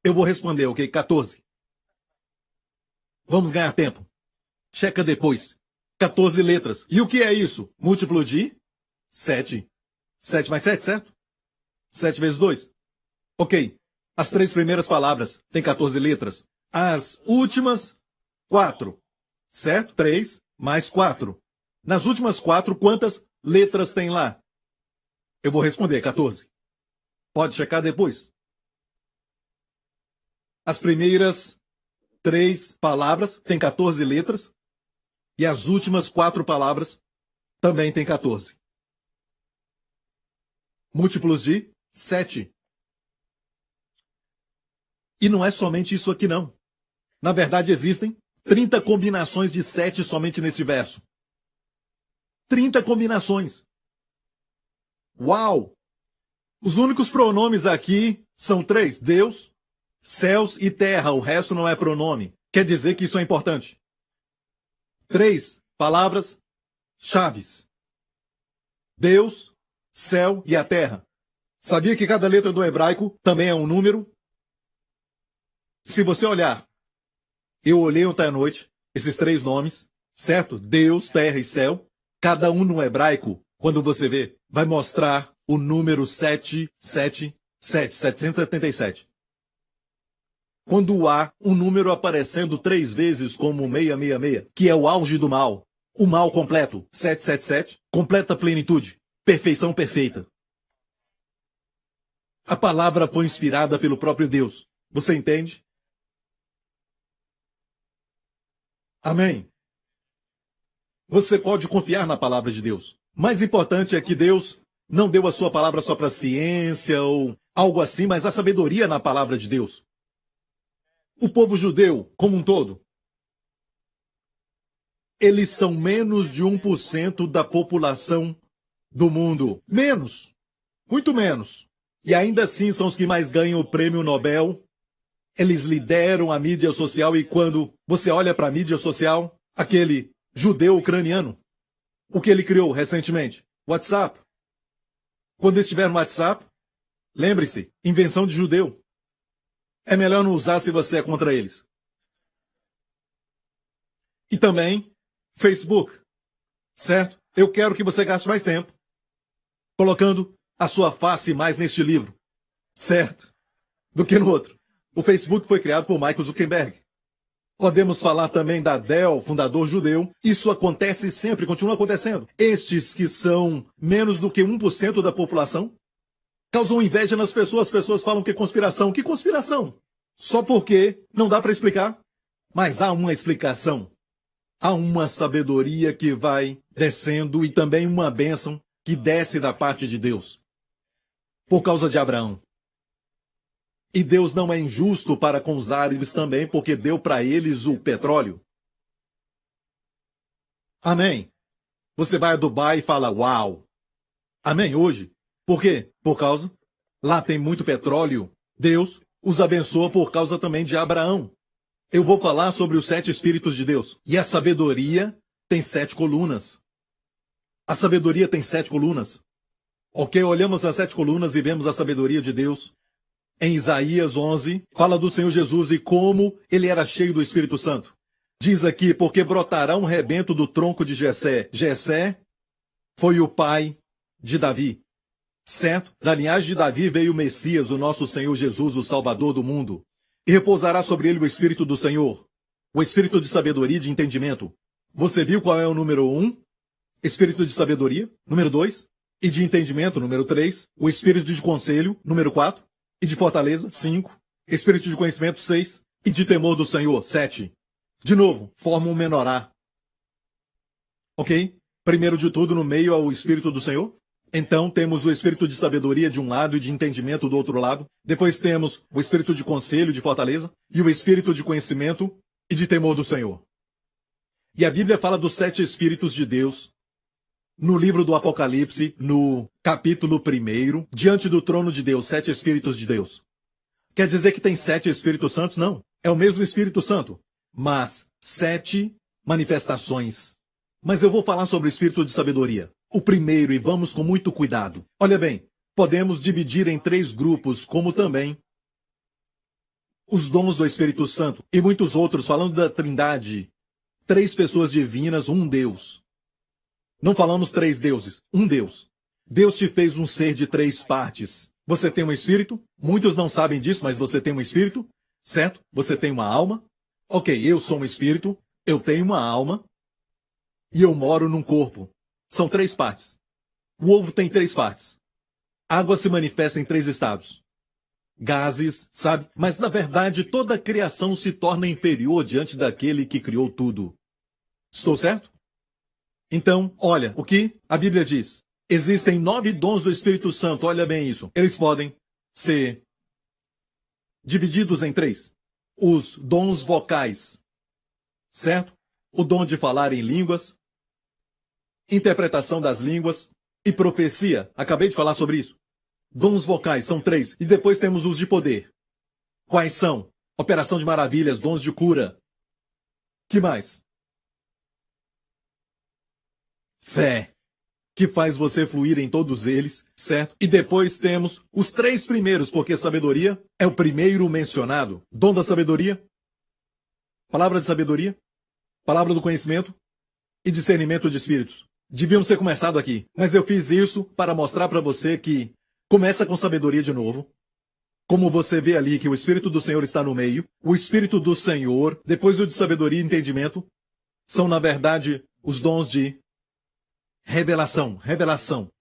Eu vou responder, ok? 14. Vamos ganhar tempo. Checa depois. 14 letras. E o que é isso? Múltiplo de 7. 7 mais 7, certo? 7 vezes 2. Ok. As 3 primeiras palavras têm 14 letras. As últimas, 4. Certo? 3 mais 4. Nas últimas 4, quantas letras tem lá? Eu vou responder, 14. Pode checar depois. As primeiras 3 palavras têm 14 letras. E as últimas 4 palavras também têm 14. Múltiplos de 7. E não é somente isso aqui, não. Na verdade, existem 30 combinações de 7 somente nesse verso. 30 combinações. Uau! Os únicos pronomes aqui são 3. Deus, céus e terra. O resto não é pronome. Quer dizer que isso é importante. 3 palavras chaves. Deus, céu e a terra. Sabia que cada letra do hebraico também é um número? Se você olhar, eu olhei ontem à noite, esses 3 nomes, certo? Deus, terra e céu. Cada um no hebraico, quando você vê, vai mostrar o número 777. Quando há um número aparecendo 3 vezes como 666, que é o auge do mal, o mal completo, 777, completa plenitude, perfeição perfeita. A palavra foi inspirada pelo próprio Deus. Você entende? Amém. Você pode confiar na palavra de Deus. Mais importante é que Deus não deu a sua palavra só para ciência ou algo assim, mas a sabedoria na palavra de Deus. O povo judeu, como um todo, eles são menos de 1% da população do mundo. Menos. Muito menos. E ainda assim são os que mais ganham o prêmio Nobel. Eles lideram a mídia social e quando você olha para a mídia social, aquele judeu ucraniano, o que ele criou recentemente? WhatsApp. Quando estiver no WhatsApp, lembre-se, invenção de judeu. É melhor não usar se você é contra eles. E também Facebook, certo? Eu quero que você gaste mais tempo colocando a sua face mais neste livro, certo? Do que no outro. O Facebook foi criado por Michael Zuckerberg. Podemos falar também da Del, fundador judeu. Isso acontece sempre, continua acontecendo. Estes que são menos do que 1% da população causam inveja nas pessoas. As pessoas falam que é conspiração. Que conspiração? Só porque não dá para explicar. Mas há uma explicação. Há uma sabedoria que vai descendo e também uma bênção que desce da parte de Deus. Por causa de Abraão. E Deus não é injusto para com os árabes também, porque deu para eles o petróleo. Amém. Você vai a Dubai e fala, uau. Amém, hoje. Por quê? Por causa, lá tem muito petróleo. Deus os abençoa por causa também de Abraão. Eu vou falar sobre os 7 Espíritos de Deus. E a sabedoria tem 7 colunas. A sabedoria tem 7 colunas. Ok, olhamos as 7 colunas e vemos a sabedoria de Deus. Em Isaías 11, fala do Senhor Jesus e como ele era cheio do Espírito Santo. Diz aqui, porque brotará um rebento do tronco de Jessé. Jessé foi o pai de Davi. Certo? Da linhagem de Davi veio o Messias, o nosso Senhor Jesus, o Salvador do mundo. E repousará sobre ele o Espírito do Senhor, o Espírito de sabedoria e de entendimento. Você viu qual é o número 1? Espírito de sabedoria. Número 2. E de entendimento. Número 3. O Espírito de conselho. Número 4. E de fortaleza. 5. Espírito de conhecimento. 6. E de temor do Senhor. 7. De novo, forma um menorá. Ok? Primeiro de tudo, no meio é o Espírito do Senhor. Então temos o Espírito de sabedoria de um lado e de entendimento do outro lado. Depois temos o Espírito de conselho, de fortaleza, e o Espírito de conhecimento e de temor do Senhor. E a Bíblia fala dos 7 Espíritos de Deus no livro do Apocalipse, no capítulo 1, diante do trono de Deus, 7 Espíritos de Deus. Quer dizer que tem 7 Espíritos Santos? Não. É o mesmo Espírito Santo, mas 7 manifestações. Mas eu vou falar sobre o Espírito de sabedoria. O primeiro, e vamos com muito cuidado. Olha bem, podemos dividir em 3 grupos, como também os dons do Espírito Santo e muitos outros, falando da Trindade. 3 pessoas divinas, um Deus. Não falamos 3 deuses, um Deus. Deus te fez um ser de 3 partes. Você tem um espírito, muitos não sabem disso, mas você tem um espírito, certo? Você tem uma alma. Ok, eu sou um espírito, eu tenho uma alma e eu moro num corpo. São 3 partes. O ovo tem 3 partes. Água se manifesta em 3 estados. Gases, sabe? Mas na verdade toda a criação se torna inferior diante daquele que criou tudo. Estou certo? Então, olha o que a Bíblia diz. Existem 9 dons do Espírito Santo, olha bem isso. Eles podem ser divididos em 3. Os dons vocais, certo? O dom de falar em línguas, interpretação das línguas e profecia. Acabei de falar sobre isso. Dons vocais são 3. E depois temos os de poder. Quais são? Operação de maravilhas, dons de cura. Que mais? Fé, que faz você fluir em todos eles, certo? E depois temos os 3 primeiros, porque sabedoria é o primeiro mencionado. Dom da sabedoria, palavra de sabedoria, palavra do conhecimento e discernimento de espíritos. Devíamos ter começado aqui, mas eu fiz isso para mostrar para você que começa com sabedoria de novo. Como você vê ali que o Espírito do Senhor está no meio, o Espírito do Senhor, depois do de sabedoria e entendimento, são na verdade os dons de revelação.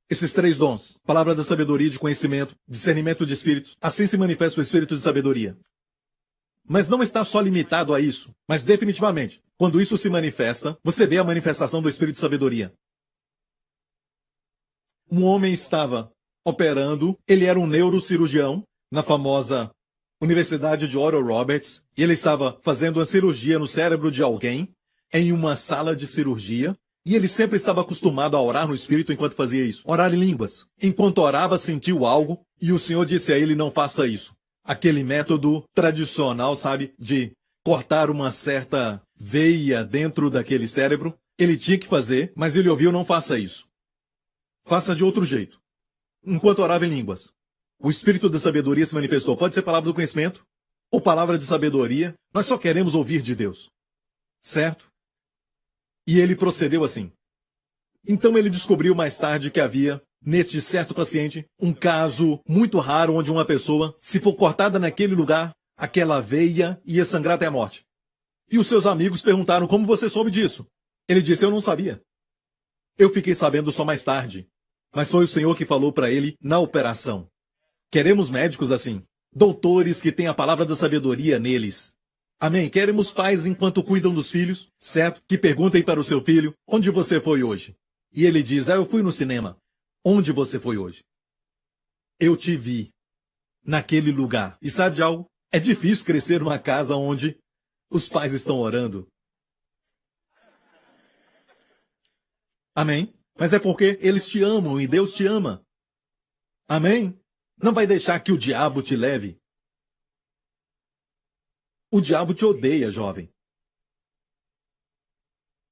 Esses 3 dons, palavra da sabedoria e de conhecimento, discernimento de espíritos, assim se manifesta o Espírito de sabedoria. Mas não está só limitado a isso, mas definitivamente, quando isso se manifesta, você vê a manifestação do Espírito de sabedoria. Um homem estava operando, ele era um neurocirurgião na famosa Universidade de Oral Roberts, e ele estava fazendo uma cirurgia no cérebro de alguém em uma sala de cirurgia, e ele sempre estava acostumado a orar no Espírito enquanto fazia isso, orar em línguas. Enquanto orava, sentiu algo, e o Senhor disse a ele, não faça isso. Aquele método tradicional, sabe, de cortar uma certa veia dentro daquele cérebro, ele tinha que fazer, mas ele ouviu, não faça isso. Faça de outro jeito. Enquanto orava em línguas, o Espírito da sabedoria se manifestou. Pode ser palavra do conhecimento ou palavra de sabedoria. Nós só queremos ouvir de Deus. Certo? E ele procedeu assim. Então ele descobriu mais tarde que havia, neste certo paciente, um caso muito raro onde uma pessoa, se for cortada naquele lugar, aquela veia ia sangrar até a morte. E os seus amigos perguntaram como você soube disso. Ele disse, eu não sabia. Eu fiquei sabendo só mais tarde. Mas foi o Senhor que falou para ele na operação. Queremos médicos assim. Doutores que têm a palavra da sabedoria neles. Amém? Queremos pais enquanto cuidam dos filhos, certo? Que perguntem para o seu filho, onde você foi hoje? E ele diz, eu fui no cinema. Onde você foi hoje? Eu te vi. Naquele lugar. E sabe de algo? É difícil crescer numa casa onde os pais estão orando. Amém? Mas é porque eles te amam e Deus te ama. Amém? Não vai deixar que o diabo te leve. O diabo te odeia, jovem.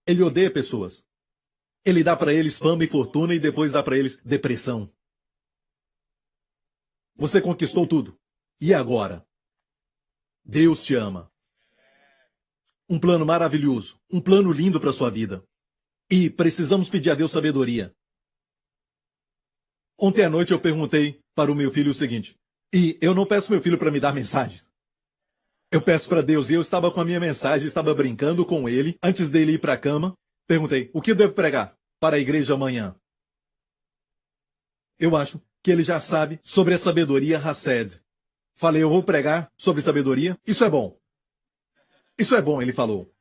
Ele odeia pessoas. Ele dá para eles fama e fortuna e depois dá para eles depressão. Você conquistou tudo. E agora? Deus te ama. Um plano maravilhoso. Um plano lindo para sua vida. E precisamos pedir a Deus sabedoria. Ontem à noite eu perguntei para o meu filho o seguinte. E eu não peço meu filho para me dar mensagens. Eu peço para Deus. E eu estava com a minha mensagem, estava brincando com ele. Antes dele ir para a cama, perguntei, o que eu devo pregar para a igreja amanhã? Eu acho que ele já sabe sobre a sabedoria Hassed. Falei, eu vou pregar sobre sabedoria. Isso é bom. Isso é bom, ele falou.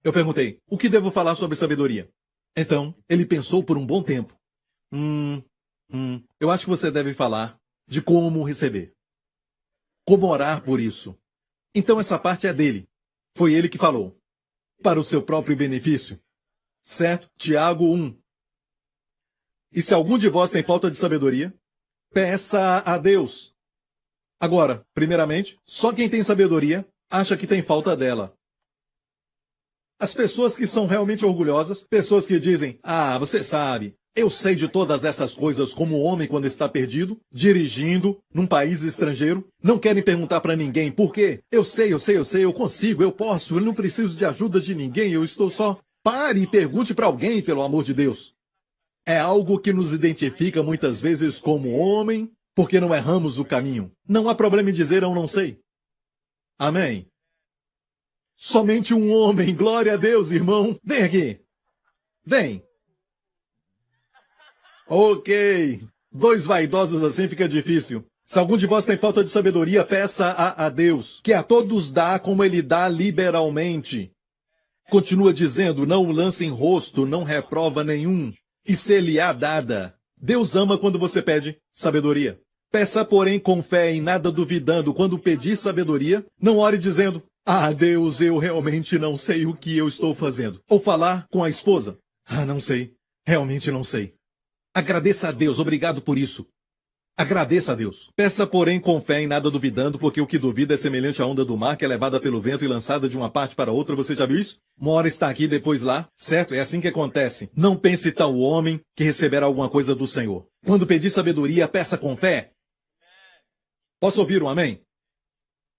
Eu perguntei, o que devo falar sobre sabedoria? Então, ele pensou por um bom tempo. Eu acho que você deve falar de como receber. Como orar por isso. Então essa parte é dele. Foi ele que falou. Para o seu próprio benefício. Certo? Tiago 1. E se algum de vós tem falta de sabedoria, peça a Deus. Agora, primeiramente, só quem tem sabedoria acha que tem falta dela. As pessoas que são realmente orgulhosas, pessoas que dizem, você sabe, eu sei de todas essas coisas como homem quando está perdido, dirigindo num país estrangeiro, não querem perguntar para ninguém por quê. Eu sei, eu consigo, eu posso, eu não preciso de ajuda de ninguém, eu estou só. Pare e pergunte para alguém, pelo amor de Deus. É algo que nos identifica muitas vezes como homem, porque não erramos o caminho. Não há problema em dizer eu não sei. Amém. Somente um homem, glória a Deus, irmão. Vem aqui. Vem. Ok. 2 vaidosos assim fica difícil. Se algum de vós tem falta de sabedoria, peça a Deus, que a todos dá como ele dá liberalmente. Continua dizendo, não o lance em rosto, não reprova nenhum. E se lhe há dada. Deus ama quando você pede sabedoria. Peça, porém, com fé e nada duvidando. Quando pedir sabedoria, não ore dizendo, Deus, eu realmente não sei o que eu estou fazendo. Ou falar com a esposa, não sei, realmente não sei. Agradeça a Deus, obrigado por isso. Agradeça a Deus. Peça, porém, com fé e nada duvidando, porque o que duvida é semelhante à onda do mar que é levada pelo vento e lançada de uma parte para outra. Você já viu isso? Uma hora está aqui, depois lá. Certo? É assim que acontece. Não pense tal homem que receberá alguma coisa do Senhor. Quando pedir sabedoria, peça com fé. Posso ouvir um amém?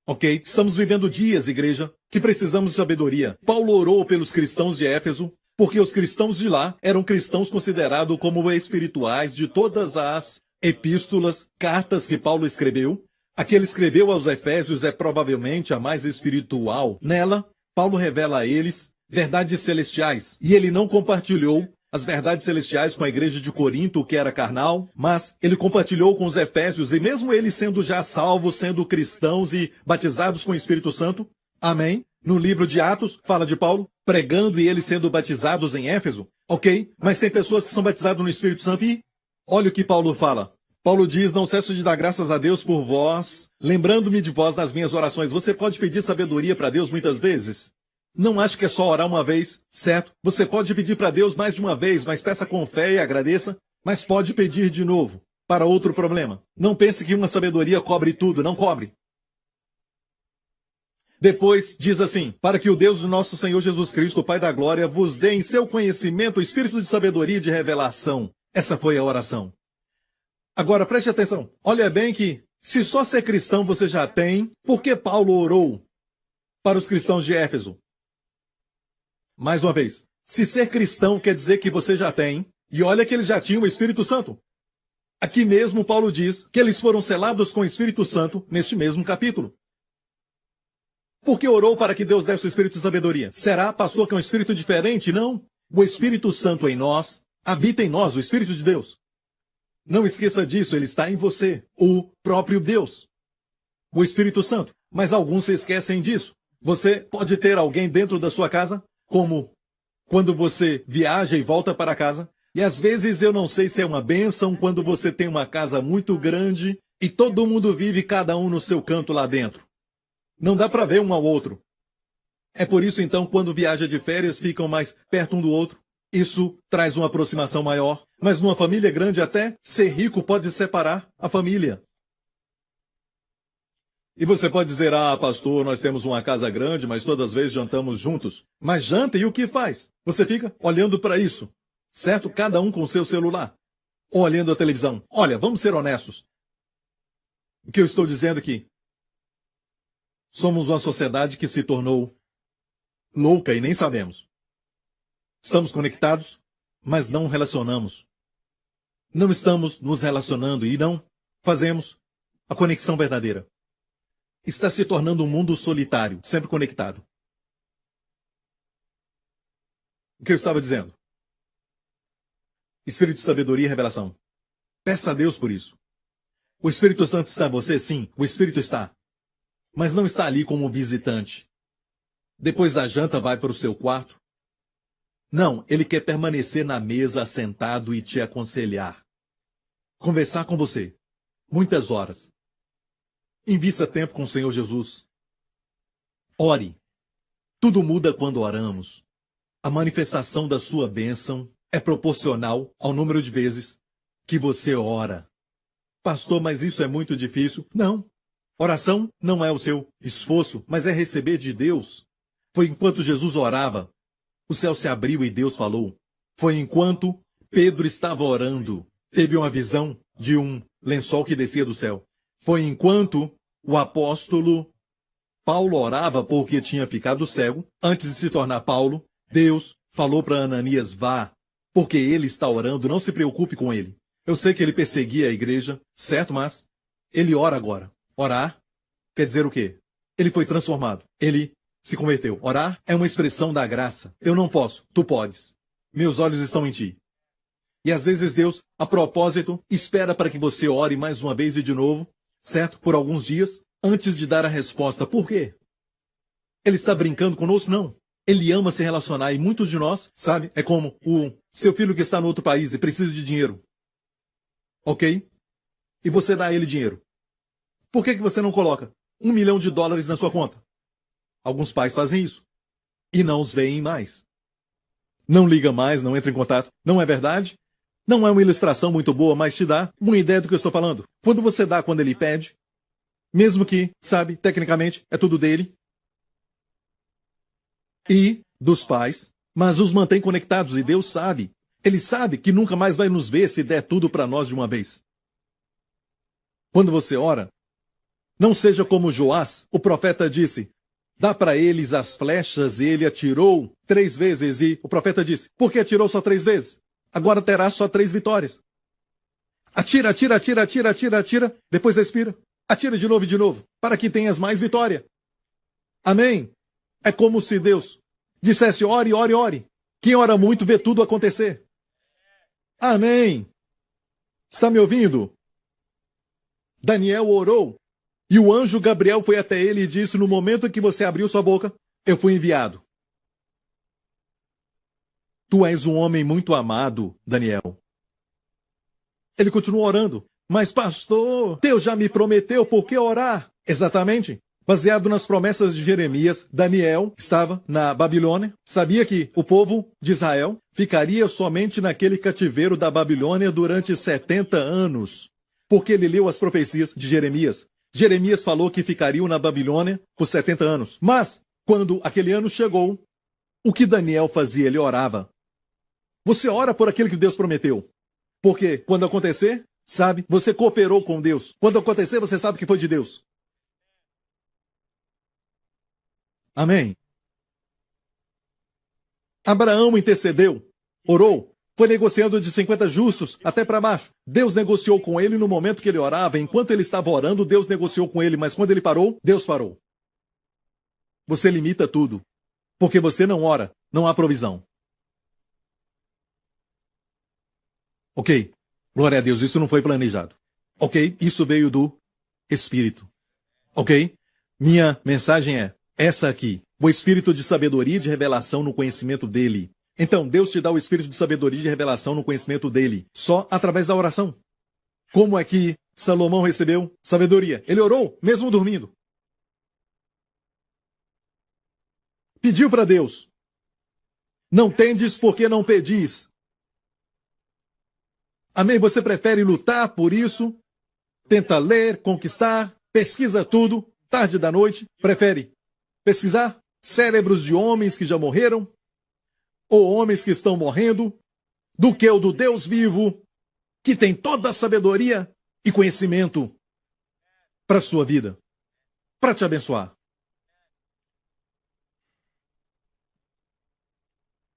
Ok? Estamos vivendo dias, igreja, que precisamos de sabedoria. Paulo orou pelos cristãos de Éfeso, porque os cristãos de lá eram cristãos considerados como espirituais de todas as epístolas, cartas que Paulo escreveu. A que ele escreveu aos Efésios é provavelmente a mais espiritual. Nela, Paulo revela a eles verdades celestiais. E ele não compartilhou as verdades celestiais com a igreja de Corinto, que era carnal, mas ele compartilhou com os Efésios, e mesmo eles sendo já salvos, sendo cristãos e batizados com o Espírito Santo, amém? No livro de Atos, fala de Paulo, pregando e eles sendo batizados em Éfeso, ok? Mas tem pessoas que são batizadas no Espírito Santo e olha o que Paulo fala. Paulo diz, não cesso de dar graças a Deus por vós, lembrando-me de vós nas minhas orações. Você pode pedir sabedoria para Deus muitas vezes? Não acho que é só orar uma vez, certo? Você pode pedir para Deus mais de uma vez, mas peça com fé e agradeça, mas pode pedir de novo, para outro problema. Não pense que uma sabedoria cobre tudo, não cobre. Depois diz assim, para que o Deus do nosso Senhor Jesus Cristo, o Pai da Glória, vos dê em seu conhecimento o espírito de sabedoria e de revelação. Essa foi a oração. Agora preste atenção, olha bem que se só ser cristão você já tem, por que Paulo orou para os cristãos de Éfeso? Mais uma vez, se ser cristão quer dizer que você já tem, e olha que eles já tinham o Espírito Santo. Aqui mesmo Paulo diz que eles foram selados com o Espírito Santo neste mesmo capítulo. Porque orou para que Deus desse o espírito de sabedoria. Será, pastor, que é um espírito diferente? Não. O Espírito Santo em nós, habita em nós, o Espírito de Deus. Não esqueça disso, ele está em você, o próprio Deus. O Espírito Santo. Mas alguns se esquecem disso. Você pode ter alguém dentro da sua casa, como quando você viaja e volta para casa. E às vezes eu não sei se é uma bênção quando você tem uma casa muito grande e todo mundo vive cada um no seu canto lá dentro. Não dá para ver um ao outro. É por isso então quando viaja de férias ficam mais perto um do outro. Isso traz uma aproximação maior. Mas numa família grande até ser rico pode separar a família. E você pode dizer, pastor, nós temos uma casa grande, mas todas as vezes jantamos juntos. Mas janta e o que faz? Você fica olhando para isso. Certo? Cada um com o seu celular. Ou olhando a televisão. Olha, vamos ser honestos. O que eu estou dizendo aqui? Somos uma sociedade que se tornou louca e nem sabemos. Estamos conectados, mas não relacionamos. Não estamos nos relacionando e não fazemos a conexão verdadeira. Está se tornando um mundo solitário, sempre conectado. O que eu estava dizendo? Espírito de sabedoria e revelação. Peça a Deus por isso. O Espírito Santo está em você? Sim, o Espírito está. Mas não está ali como visitante. Depois da janta vai para o seu quarto. Não, ele quer permanecer na mesa, sentado e te aconselhar. Conversar com você. Muitas horas. Invista tempo com o Senhor Jesus. Ore. Tudo muda quando oramos. A manifestação da sua bênção é proporcional ao número de vezes que você ora. Pastor, mas isso é muito difícil. Não. Oração não é o seu esforço, mas é receber de Deus. Foi enquanto Jesus orava, o céu se abriu e Deus falou. Foi enquanto Pedro estava orando, teve uma visão de um lençol que descia do céu. Foi enquanto o apóstolo Paulo orava porque tinha ficado cego, antes de se tornar Paulo, Deus falou para Ananias, vá, porque ele está orando, não se preocupe com ele. Eu sei que ele perseguia a igreja, certo, mas ele ora agora. Orar quer dizer o quê? Ele foi transformado, ele se converteu. Orar é uma expressão da graça. Eu não posso, tu podes. Meus olhos estão em ti. E às vezes Deus, a propósito, espera para que você ore mais uma vez e de novo, certo? Por alguns dias, antes de dar a resposta. Por quê? Ele está brincando conosco? Não. Ele ama se relacionar e muitos de nós, sabe, é como o seu filho que está no outro país e precisa de dinheiro. Ok? E você dá a ele dinheiro. Por que você não coloca $1 milhão na sua conta? Alguns pais fazem isso. E não os veem mais. Não liga mais, não entra em contato. Não é verdade? Não é uma ilustração muito boa, mas te dá uma ideia do que eu estou falando. Quando você dá quando ele pede, mesmo que, sabe, tecnicamente, é tudo dele. E dos pais, mas os mantém conectados e Deus sabe. Ele sabe que nunca mais vai nos ver se der tudo para nós de uma vez. Quando você ora, não seja como Joás, o profeta disse, dá para eles as flechas e ele atirou 3 vezes e o profeta disse, por que atirou só 3 vezes? Agora terá só 3 vitórias. Atira, atira, atira, atira, atira, atira, depois respira. Atira de novo, para que tenhas mais vitória. Amém? É como se Deus dissesse, ore, ore, ore. Quem ora muito vê tudo acontecer. Amém. Está me ouvindo? Daniel orou e o anjo Gabriel foi até ele e disse, no momento em que você abriu sua boca, eu fui enviado. Tu és um homem muito amado, Daniel. Ele continuou orando. Mas pastor, Deus já me prometeu, por que orar? Exatamente. Baseado nas promessas de Jeremias, Daniel estava na Babilônia. Sabia que o povo de Israel ficaria somente naquele cativeiro da Babilônia durante 70 anos. Porque ele leu as profecias de Jeremias. Jeremias falou que ficariam na Babilônia por 70 anos. Mas, quando aquele ano chegou, o que Daniel fazia? Ele orava. Você ora por aquilo que Deus prometeu. Porque quando acontecer, sabe, você cooperou com Deus. Quando acontecer, você sabe que foi de Deus. Amém? Abraão intercedeu, orou, foi negociando de 50 justos até para baixo. Deus negociou com ele no momento que ele orava. Enquanto ele estava orando, Deus negociou com ele. Mas quando ele parou, Deus parou. você limita tudo. Porque você não ora, não há provisão. Ok, glória a Deus, isso não foi planejado. Ok, isso veio do Espírito. Ok? Minha mensagem é essa aqui. O espírito de sabedoria e de revelação no conhecimento dele. Então, Deus te dá o espírito de sabedoria e de revelação no conhecimento dele. Só através da oração. Como é que Salomão recebeu sabedoria? Ele orou, mesmo dormindo. Pediu para Deus. Não tendes porque não pedis. Amém? Você prefere lutar por isso? Tenta ler, conquistar, pesquisa tudo, tarde da noite. Prefere pesquisar cérebros de homens que já morreram ou homens que estão morrendo do que o do Deus vivo, que tem toda a sabedoria e conhecimento para a sua vida, para te abençoar.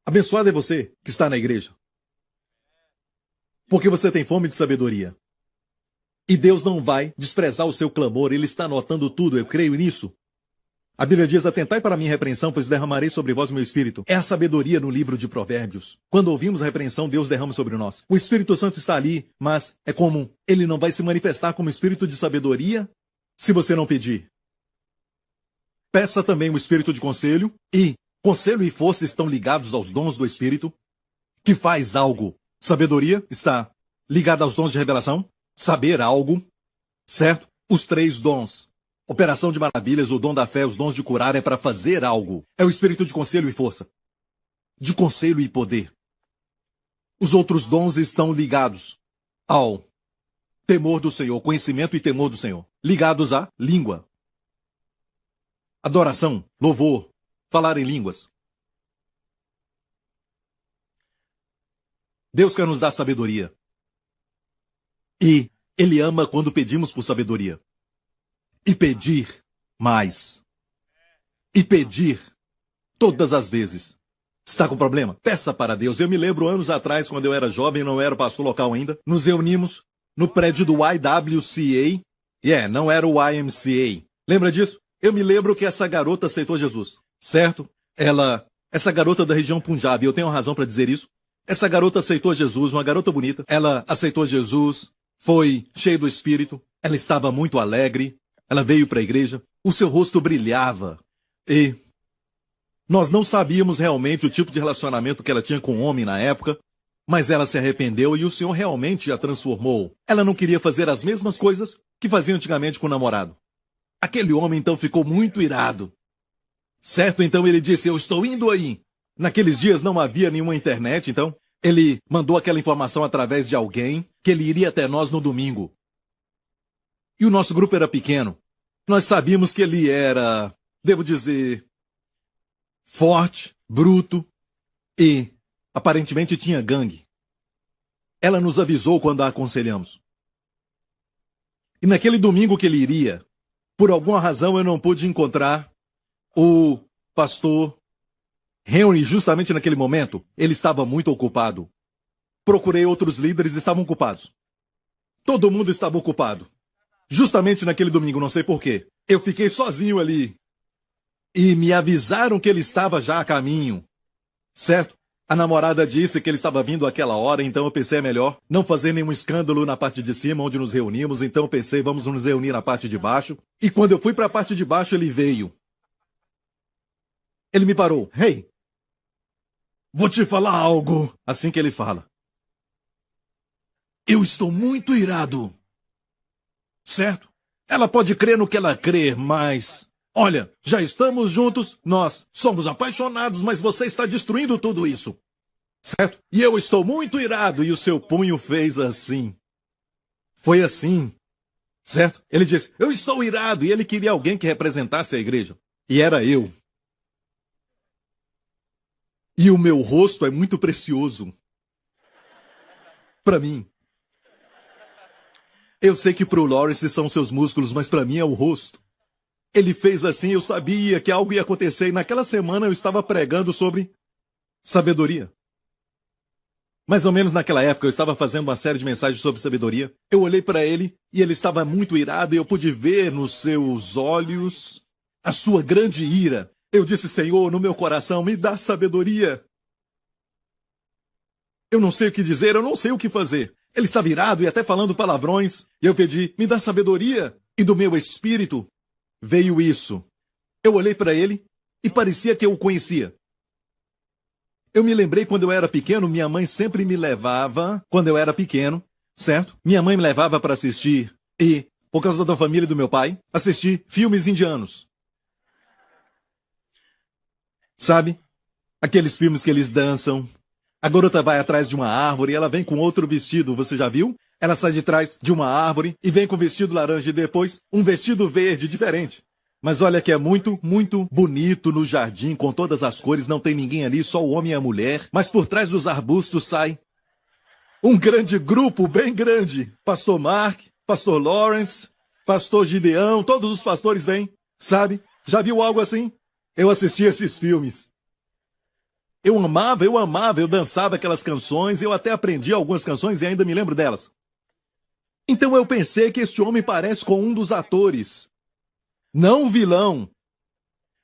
Abençoado é você que está na igreja, porque você tem fome de sabedoria. E Deus não vai desprezar o seu clamor, Ele está anotando tudo, eu creio nisso. A Bíblia diz, atentai para a minha repreensão, pois derramarei sobre vós o meu espírito. É a sabedoria no livro de Provérbios. Quando ouvimos a repreensão, Deus derrama sobre nós. O Espírito Santo está ali, mas é como ele não vai se manifestar como espírito de sabedoria se você não pedir. Peça também o espírito de conselho, e conselho e força estão ligados aos dons do Espírito, que faz algo. Sabedoria está ligada aos dons de revelação, saber algo, certo? Os 3 dons. Operação de maravilhas, o dom da fé, os dons de curar é para fazer algo. É o espírito de conselho e força. De conselho e poder. Os outros dons estão ligados ao temor do Senhor, conhecimento e temor do Senhor. Ligados à língua. Adoração, louvor, falar em línguas. Deus quer nos dar sabedoria. E Ele ama quando pedimos por sabedoria. E pedir mais. E pedir todas as vezes. Está com problema? Peça para Deus. Eu me lembro anos atrás, quando eu era jovem, não era pastor local ainda, nos reunimos no prédio do YWCA. Não era o YMCA. Lembra disso? Eu me lembro que essa garota aceitou Jesus, certo? Essa garota da região Punjab, eu tenho razão para dizer isso. Essa garota aceitou Jesus, uma garota bonita. Ela aceitou Jesus, foi cheia do Espírito, ela estava muito alegre. Ela veio para a igreja, o seu rosto brilhava. E nós não sabíamos realmente o tipo de relacionamento que ela tinha com o homem na época, mas ela se arrependeu e o Senhor realmente a transformou. Ela não queria fazer as mesmas coisas que fazia antigamente com o namorado. Aquele homem então ficou muito irado. Certo? Então ele disse, eu estou indo aí. Naqueles dias não havia nenhuma internet, então ele mandou aquela informação através de alguém que ele iria até nós no domingo. E o nosso grupo era pequeno. Nós sabíamos que ele era, devo dizer, forte, bruto e aparentemente tinha gangue. Ela nos avisou quando a aconselhamos. E naquele domingo que ele iria, por alguma razão eu não pude encontrar o pastor Henry justamente naquele momento. Ele estava muito ocupado. Procurei outros líderes, estavam ocupados. Todo mundo estava ocupado. Justamente naquele domingo, não sei porquê. Eu fiquei sozinho ali. E me avisaram que ele estava já a caminho. Certo? A namorada disse que ele estava vindo àquela hora, então eu pensei, é melhor não fazer nenhum escândalo na parte de cima, onde nos reunimos. Então eu pensei, vamos nos reunir na parte de baixo. E quando eu fui para a parte de baixo, ele veio. Ele me parou. Hey, vou te falar algo. Assim que ele fala. Eu estou muito irado. Certo? Ela pode crer no que ela crê, mas... Olha, já estamos juntos, nós somos apaixonados, mas você está destruindo tudo isso. Certo? E eu estou muito irado, e o seu punho fez assim. Foi assim. Certo? Ele disse, eu estou irado, e ele queria alguém que representasse a igreja. E era eu. E o meu rosto é muito precioso. Para mim. Eu sei que pro Lawrence são seus músculos, mas para mim é o rosto. Ele fez assim, eu sabia que algo ia acontecer, e naquela semana eu estava pregando sobre sabedoria. Mais ou menos naquela época eu estava fazendo uma série de mensagens sobre sabedoria. Eu olhei para ele e ele estava muito irado e eu pude ver nos seus olhos a sua grande ira. Eu disse, Senhor, no meu coração, me dá sabedoria. Eu não sei o que dizer, eu não sei o que fazer. Ele estava irado e até falando palavrões. E eu pedi, me dá sabedoria. E do meu espírito veio isso. Eu olhei para ele e parecia que eu o conhecia. Eu me lembrei quando eu era pequeno, minha mãe sempre me levava, quando eu era pequeno, certo? Minha mãe me levava para assistir, e, por causa da família do meu pai, assistir filmes indianos. Sabe? Aqueles filmes que eles dançam. A garota vai atrás de uma árvore e ela vem com outro vestido, você já viu? Ela sai de trás de uma árvore e vem com vestido laranja e depois um vestido verde diferente. Mas olha que é muito, muito bonito no jardim, com todas as cores, não tem ninguém ali, só o homem e a mulher. Mas por trás dos arbustos sai um grande grupo, bem grande. Pastor Mark, Pastor Lawrence, Pastor Gideão, todos os pastores vêm, sabe? Já viu algo assim? Eu assisti esses filmes. Eu amava, eu dançava aquelas canções, eu até aprendi algumas canções e ainda me lembro delas. Então eu pensei que este homem parece com um dos atores. Não o vilão.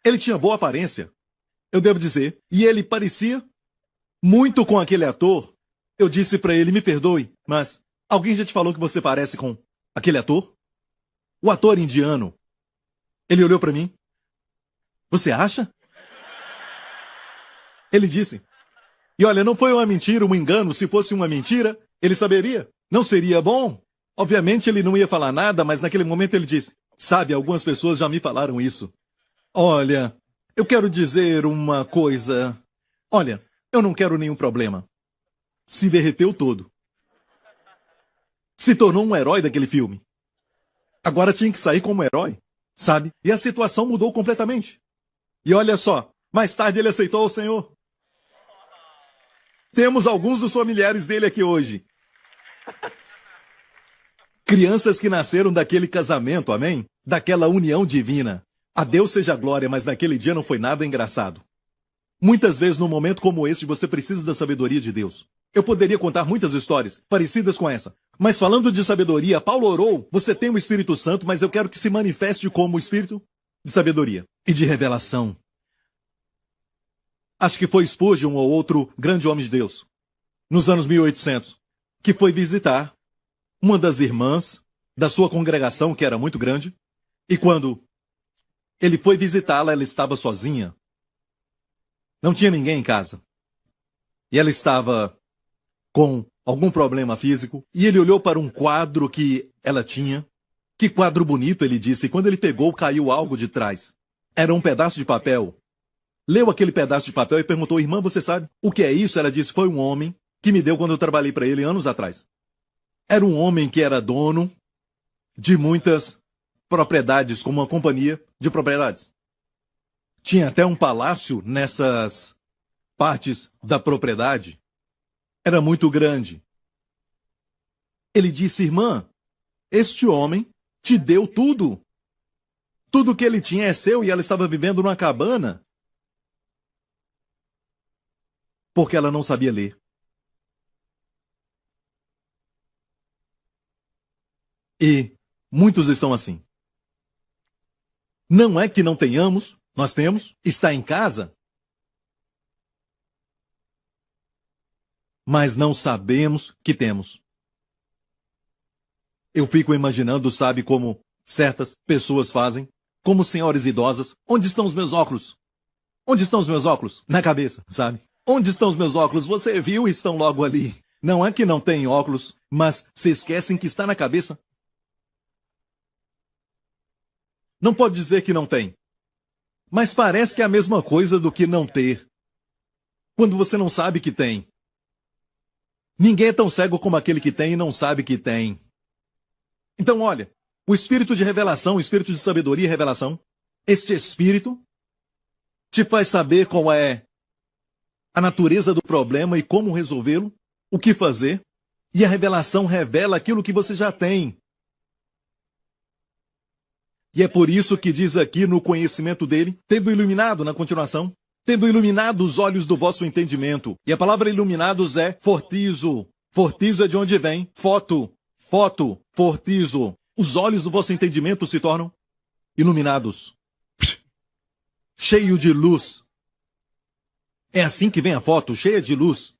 Ele tinha boa aparência, eu devo dizer, e ele parecia muito com aquele ator. Eu disse para ele, me perdoe, mas alguém já te falou que você parece com aquele ator? O ator indiano. Ele olhou para mim. Você acha? Ele disse. E olha, não foi uma mentira, um engano. Se fosse uma mentira, ele saberia. Não seria bom? Obviamente ele não ia falar nada, mas naquele momento ele disse, sabe, algumas pessoas já me falaram isso. Olha, eu quero dizer uma coisa. Olha, eu não quero nenhum problema. Se derreteu todo. Se tornou um herói daquele filme. Agora tinha que sair como herói, sabe? E a situação mudou completamente. E olha só, mais tarde ele aceitou o Senhor. Temos alguns dos familiares dele aqui hoje. Crianças que nasceram daquele casamento, amém? Daquela união divina. A Deus seja a glória, mas naquele dia não foi nada engraçado. Muitas vezes, num momento como esse, você precisa da sabedoria de Deus. Eu poderia contar muitas histórias parecidas com essa. Mas falando de sabedoria, Paulo orou, você tem o Espírito Santo, mas eu quero que se manifeste como o Espírito de sabedoria e de revelação. Acho que foi Spurgeon ou outro grande homem de Deus, nos anos 1800, que foi visitar uma das irmãs da sua congregação, que era muito grande, e quando ele foi visitá-la, ela estava sozinha. Não tinha ninguém em casa. E ela estava com algum problema físico, e ele olhou para um quadro que ela tinha. Que quadro bonito, ele disse, e quando ele pegou, caiu algo de trás. Era um pedaço de papel. Leu aquele pedaço de papel e perguntou, irmã, você sabe o que é isso? Ela disse, foi um homem que me deu quando eu trabalhei para ele anos atrás. Era um homem que era dono de muitas propriedades, como uma companhia de propriedades. Tinha até um palácio nessas partes da propriedade. Era muito grande. Ele disse, irmã, este homem te deu tudo. Tudo que ele tinha é seu e ela estava vivendo numa cabana. Porque ela não sabia ler. E muitos estão assim. Não é que não tenhamos, nós temos, está em casa, mas não sabemos que temos. Eu fico imaginando, sabe, como certas pessoas fazem, como senhoras idosas. Onde estão os meus óculos? Onde estão os meus óculos? Na cabeça, sabe? Onde estão os meus óculos? Você viu, estão logo ali. Não é que não tem óculos, mas se esquecem que está na cabeça. Não pode dizer que não tem. Mas parece que é a mesma coisa do que não ter. Quando você não sabe que tem. Ninguém é tão cego como aquele que tem e não sabe que tem. Então, olha, o espírito de revelação, o espírito de sabedoria e revelação, este espírito te faz saber qual é a natureza do problema e como resolvê-lo, o que fazer, e a revelação revela aquilo que você já tem. E é por isso que diz aqui no conhecimento dele, tendo iluminado, na continuação, tendo iluminado os olhos do vosso entendimento. E a palavra iluminados é fortizo. Fortizo é de onde vem foto, fortizo. Os olhos do vosso entendimento se tornam iluminados. cheio de luz. É assim que vem a foto, cheia de luz.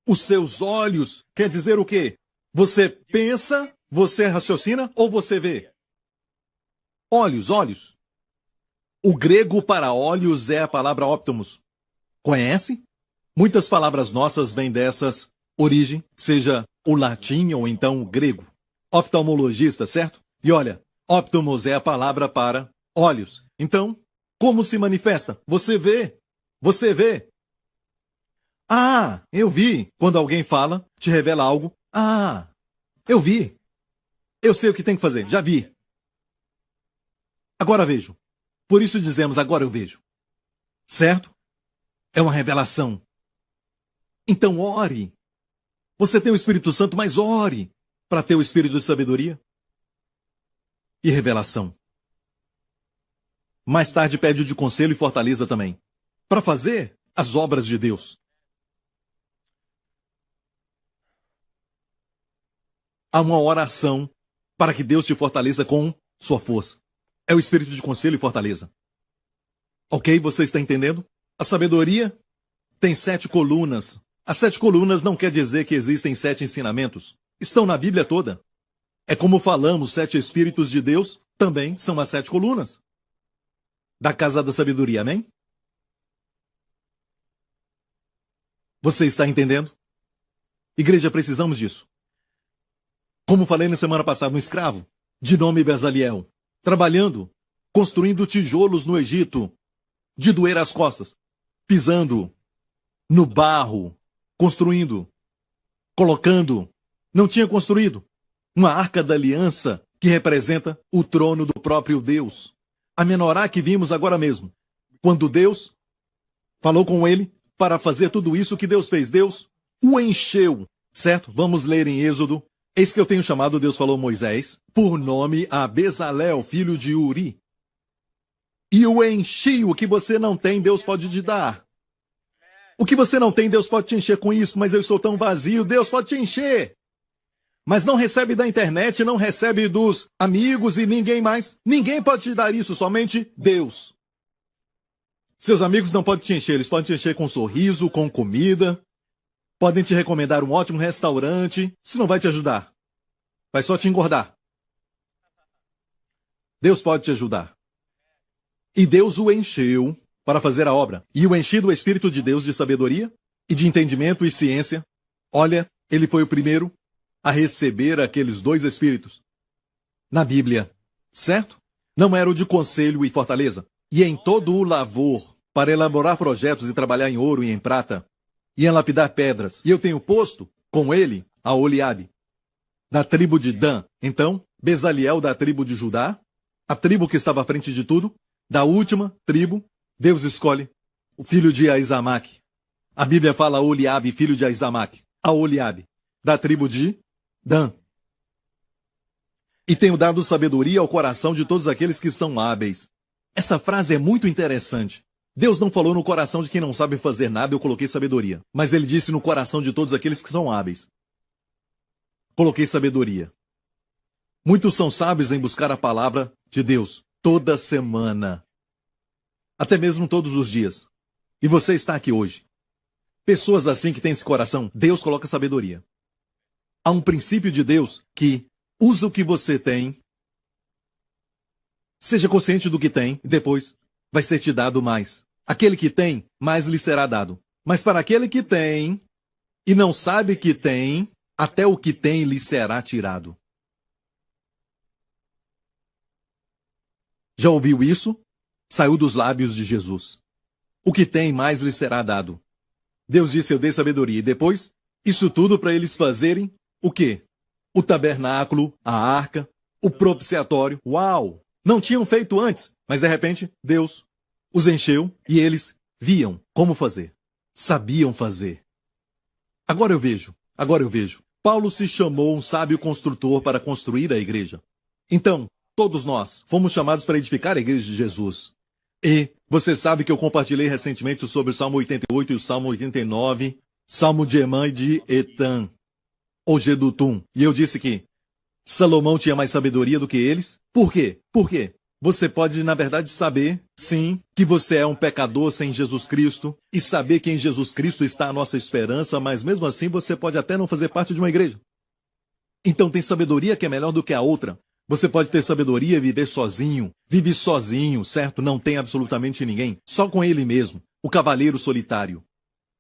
Os seus olhos quer dizer o quê? Você pensa, você raciocina ou você vê? Olhos, olhos. O grego para olhos é a palavra optomos. Conhece? Muitas palavras nossas vêm dessas origem, seja o latim ou então o grego. Oftalmologista, certo? E olha, optomos é a palavra para olhos. Então, como se manifesta? Você vê. Você vê. Ah, eu vi. Quando alguém fala, te revela algo. Ah, eu vi. Eu sei o que tem que fazer. Já vi. Agora vejo. Por isso dizemos, agora eu vejo. Certo? É uma revelação. Então ore. Você tem o Espírito Santo, mas ore para ter o Espírito de sabedoria e revelação. Mais tarde pede o de conselho e fortaleza também, para fazer as obras de Deus. Há uma oração para que Deus te fortaleça com sua força. É o Espírito de conselho e fortaleza. Ok? Você está entendendo? A sabedoria tem 7 colunas. As 7 colunas não quer dizer que existem 7 ensinamentos. Estão na Bíblia toda. É como falamos, 7 Espíritos de Deus também são as 7 colunas da casa da sabedoria, amém? Você está entendendo? Igreja, precisamos disso. Como falei na semana passada, um escravo, de nome Bezaliel, trabalhando, construindo tijolos no Egito, de doer as costas, pisando no barro, construindo, colocando, não tinha construído uma arca da aliança que representa o trono do próprio Deus. A menorá que vimos agora mesmo, quando Deus falou com ele para fazer tudo isso que Deus fez. Deus o encheu, certo? Vamos ler em Êxodo. Eis que eu tenho chamado, Deus falou a Moisés, por nome a Bezalel, filho de Uri. E o enchi, o que você não tem, Deus pode te dar. O que você não tem, Deus pode te encher com isso, mas eu estou tão vazio, Deus pode te encher. Mas não recebe da internet, não recebe dos amigos e ninguém mais. Ninguém pode te dar isso, somente Deus. Seus amigos não podem te encher, eles podem te encher com sorriso, com comida. Podem te recomendar um ótimo restaurante. Isso não vai te ajudar. Vai só te engordar. Deus pode te ajudar. E Deus o encheu para fazer a obra. E o enchi do Espírito de Deus de sabedoria e de entendimento e ciência. Olha, ele foi o primeiro a receber aqueles 2 Espíritos na Bíblia, certo? Não era o de conselho e fortaleza. E em todo o lavor, para elaborar projetos e trabalhar em ouro e em prata, e em lapidar pedras. E eu tenho posto com ele a Oliabe, da tribo de Dan. Então, Bezaliel da tribo de Judá, a tribo que estava à frente de tudo. Da última tribo, Deus escolhe o filho de Aizamaque. A Bíblia fala Oliabe, filho de Aizamaque. A Oliabe, da tribo de Dan. E tenho dado sabedoria ao coração de todos aqueles que são hábeis. Essa frase é muito interessante. Deus não falou no coração de quem não sabe fazer nada, eu coloquei sabedoria. Mas ele disse no coração de todos aqueles que são hábeis. Coloquei sabedoria. Muitos são sábios em buscar a palavra de Deus toda semana. Até mesmo todos os dias. E você está aqui hoje. Pessoas assim que têm esse coração, Deus coloca sabedoria. Há um princípio de Deus que usa o que você tem. Seja consciente do que tem e depois vai ser te dado mais. Aquele que tem, mais lhe será dado. Mas para aquele que tem e não sabe que tem, até o que tem lhe será tirado. Já ouviu isso? Saiu dos lábios de Jesus. O que tem, mais lhe será dado. Deus disse, eu dei sabedoria. E depois, isso tudo para eles fazerem o quê? O tabernáculo, a arca, o propiciatório. Uau! Não tinham feito antes, mas de repente, Deus os encheu e eles viam como fazer. Sabiam fazer. Agora eu vejo. Paulo se chamou um sábio construtor para construir a igreja. Então, todos nós fomos chamados para edificar a igreja de Jesus. E você sabe que eu compartilhei recentemente sobre o Salmo 88 e o Salmo 89, Salmo de Emã e de Etan, ou Gedutum. E eu disse que Salomão tinha mais sabedoria do que eles. Por quê? Você pode, na verdade, saber, sim, que você é um pecador sem Jesus Cristo e saber que em Jesus Cristo está a nossa esperança, mas mesmo assim você pode até não fazer parte de uma igreja. Então tem sabedoria que é melhor do que a outra. Você pode ter sabedoria e viver sozinho. Vive sozinho, certo? Não tem absolutamente ninguém. Só com ele mesmo. O cavaleiro solitário.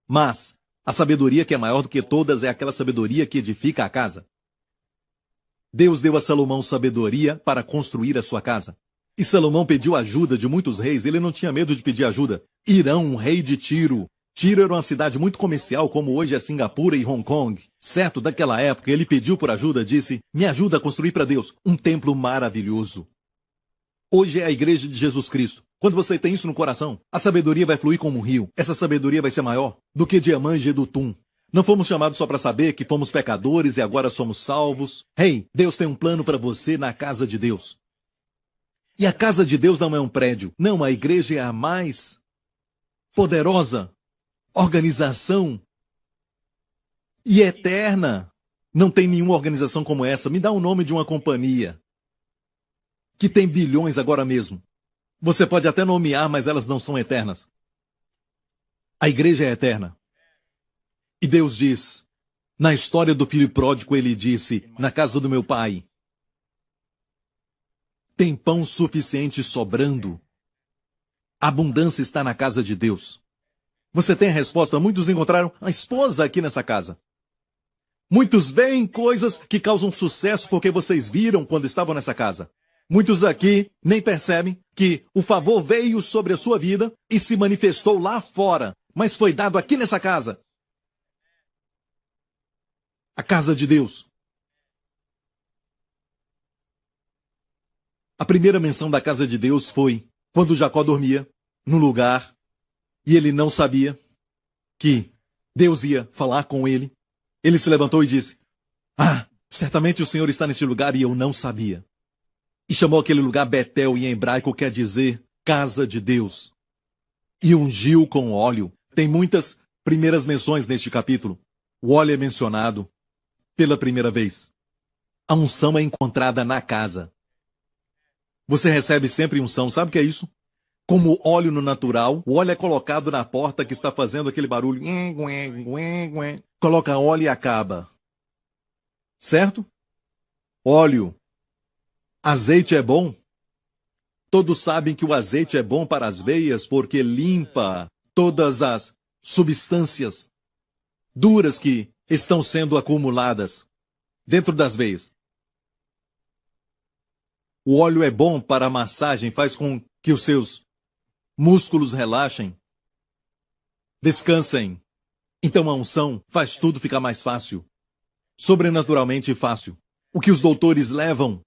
Mas a sabedoria que é maior do que todas é aquela sabedoria que edifica a casa. Deus deu a Salomão sabedoria para construir a sua casa. E Salomão pediu ajuda de muitos reis. Ele não tinha medo de pedir ajuda. Irão, um rei de Tiro. Tiro era uma cidade muito comercial, como hoje é Singapura e Hong Kong. Certo, daquela época, ele pediu por ajuda, disse, me ajuda a construir para Deus um templo maravilhoso. Hoje é a igreja de Jesus Cristo. Quando você tem isso no coração, a sabedoria vai fluir como um rio. Essa sabedoria vai ser maior do que Diamante e Dutum. Não fomos chamados só para saber que fomos pecadores e agora somos salvos. Hey, Deus tem um plano para você na casa de Deus. E a casa de Deus não é um prédio. Não, a igreja é a mais poderosa organização e eterna. Não tem nenhuma organização como essa. Me dá o nome de uma companhia que tem bilhões agora mesmo. Você pode até nomear, mas elas não são eternas. A igreja é eterna. E Deus diz, na história do filho pródigo, ele disse, na casa do meu pai, tem pão suficiente sobrando. A abundância está na casa de Deus. Você tem a resposta. Muitos encontraram a esposa aqui nessa casa. Muitos veem coisas que causam sucesso porque vocês viram quando estavam nessa casa. Muitos aqui nem percebem que o favor veio sobre a sua vida e se manifestou lá fora, mas foi dado aqui nessa casa. A casa de Deus. A primeira menção da casa de Deus foi quando Jacó dormia num lugar e ele não sabia que Deus ia falar com ele. Ele se levantou e disse, certamente o Senhor está neste lugar e eu não sabia. E chamou aquele lugar Betel, e em hebraico quer dizer casa de Deus. E ungiu com óleo. Tem muitas primeiras menções neste capítulo. O óleo é mencionado pela primeira vez. A unção é encontrada na casa. Você recebe sempre unção, sabe o que é isso? Como óleo no natural, o óleo é colocado na porta que está fazendo aquele barulho. Coloca óleo e acaba. Certo? Óleo. Azeite é bom. Todos sabem que o azeite é bom para as veias porque limpa todas as substâncias duras que estão sendo acumuladas dentro das veias. O óleo é bom para a massagem, faz com que os seus músculos relaxem, descansem. Então a unção faz tudo ficar mais fácil, sobrenaturalmente fácil. O que os doutores levam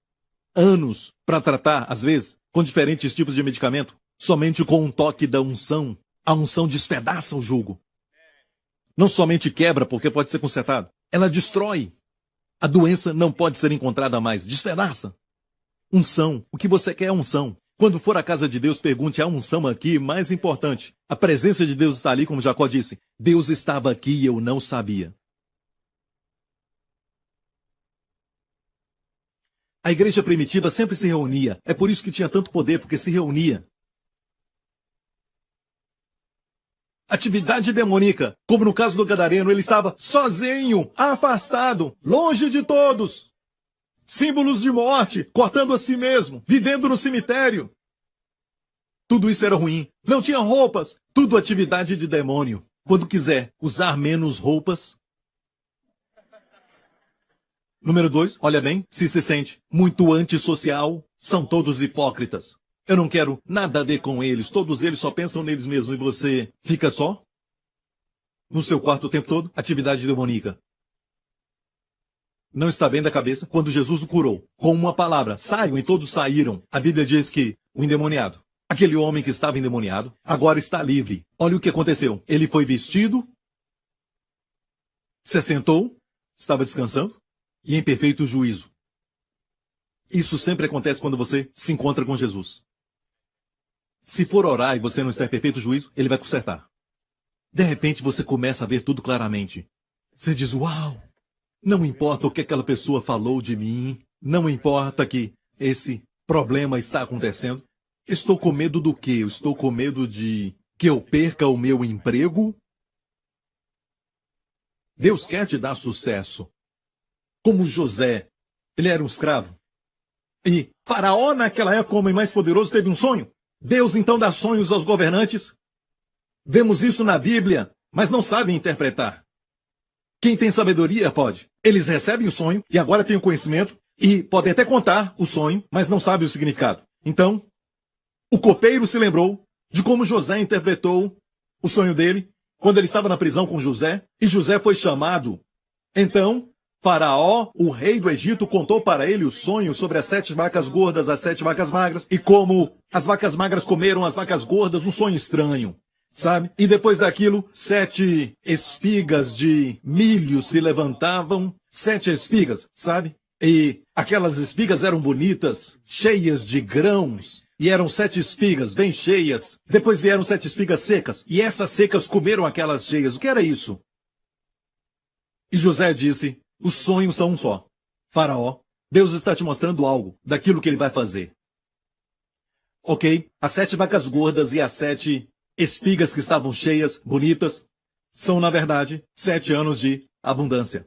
anos para tratar, às vezes, com diferentes tipos de medicamento, somente com um toque da unção, a unção despedaça o jugo. Não somente quebra, porque pode ser consertado, ela destrói. A doença não pode ser encontrada mais, despedaça. Unção, o que você quer é unção. Quando for à casa de Deus, pergunte, há unção aqui? Mais importante, a presença de Deus está ali, como Jacó disse. Deus estava aqui e eu não sabia. A igreja primitiva sempre se reunia. É por isso que tinha tanto poder, porque se reunia. Atividade demoníaca, como no caso do Gadareno, ele estava sozinho, afastado, longe de todos. Símbolos de morte, cortando a si mesmo, vivendo no cemitério. Tudo isso era ruim. Não tinha roupas. Tudo atividade de demônio. Quando quiser usar menos roupas. Número 2, olha bem, se sente muito antissocial, são todos hipócritas. Eu não quero nada a ver com eles. Todos eles só pensam neles mesmos e você fica só? No seu quarto o tempo todo? Atividade demoníaca. Não está bem da cabeça quando Jesus o curou. Com uma palavra, saiam, e todos saíram. A Bíblia diz que o endemoniado, aquele homem que estava endemoniado, agora está livre. Olha o que aconteceu. Ele foi vestido, se assentou, estava descansando, e em perfeito juízo. Isso sempre acontece quando você se encontra com Jesus. Se for orar e você não está em perfeito juízo, ele vai consertar. De repente você começa a ver tudo claramente. Você diz, uau! Não importa o que aquela pessoa falou de mim, não importa que esse problema está acontecendo. Estou com medo do quê? Eu estou com medo de que eu perca o meu emprego? Deus quer te dar sucesso. Como José, ele era um escravo. E Faraó, naquela época, o homem mais poderoso, teve um sonho. Deus então dá sonhos aos governantes. Vemos isso na Bíblia, mas não sabem interpretar. Quem tem sabedoria pode. Eles recebem o sonho e agora têm o conhecimento e podem até contar o sonho, mas não sabem o significado. Então, o copeiro se lembrou de como José interpretou o sonho dele quando ele estava na prisão com José, e José foi chamado. Então, Faraó, o rei do Egito, contou para ele o sonho sobre as 7 vacas gordas, as 7 vacas magras, e como as vacas magras comeram as vacas gordas, um sonho estranho, sabe? E depois daquilo, 7 espigas de milho se levantavam, 7 espigas, sabe? E aquelas espigas eram bonitas, cheias de grãos, e eram 7 espigas bem cheias. Depois vieram 7 espigas secas, e essas secas comeram aquelas cheias. O que era isso? E José disse: os sonhos são um só. Faraó, Deus está te mostrando algo daquilo que ele vai fazer. Ok, as 7 vacas gordas e as 7 espigas que estavam cheias, bonitas, são, na verdade, 7 anos de abundância.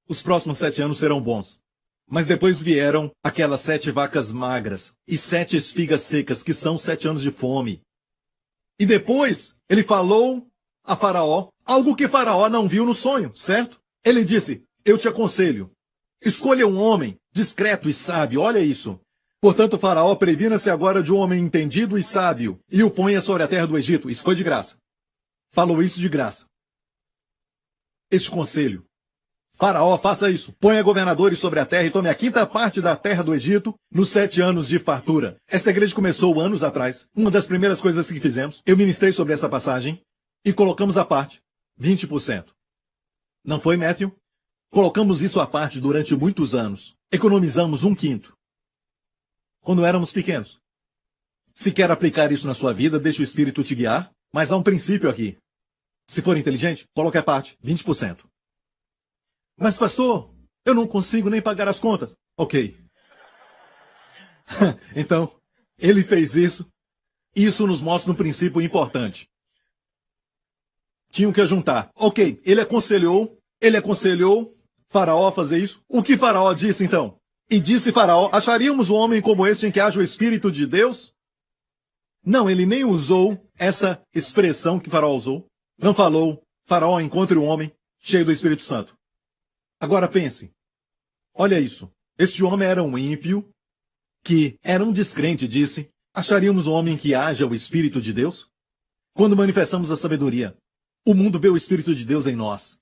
Os próximos 7 anos serão bons. Mas depois vieram aquelas 7 vacas magras e 7 espigas secas, que são 7 anos de fome. E depois ele falou a Faraó algo que Faraó não viu no sonho, certo? Ele disse: eu te aconselho, escolha um homem discreto e sábio, olha isso. Portanto, Faraó, previna-se agora de um homem entendido e sábio, e o ponha sobre a terra do Egito. Isso foi de graça. Falou isso de graça. Este conselho. Faraó, faça isso. Ponha governadores sobre a terra e tome a 5ª parte da terra do Egito nos 7 anos de fartura. Esta igreja começou anos atrás. Uma das primeiras coisas que fizemos, eu ministrei sobre essa passagem e colocamos à parte 20%. Não foi, Matthew? Colocamos isso à parte durante muitos anos. Economizamos 1/5. Quando éramos pequenos. Se quer aplicar isso na sua vida, deixe o Espírito te guiar, mas há um princípio aqui. Se for inteligente, coloque à parte 20%. Mas, pastor, eu não consigo nem pagar as contas. Ok. Então, ele fez isso. E isso nos mostra um princípio importante. Tinham que juntar. Ok, ele aconselhou Faraó a fazer isso. O que Faraó disse, então? E disse Faraó: acharíamos um homem como este em que haja o Espírito de Deus? Não, ele nem usou essa expressão que Faraó usou. Não falou: Faraó, encontre um homem cheio do Espírito Santo. Agora pense. Olha isso. Este homem era um ímpio, que era um descrente, disse: acharíamos um homem que haja o Espírito de Deus? Quando manifestamos a sabedoria, o mundo vê o Espírito de Deus em nós.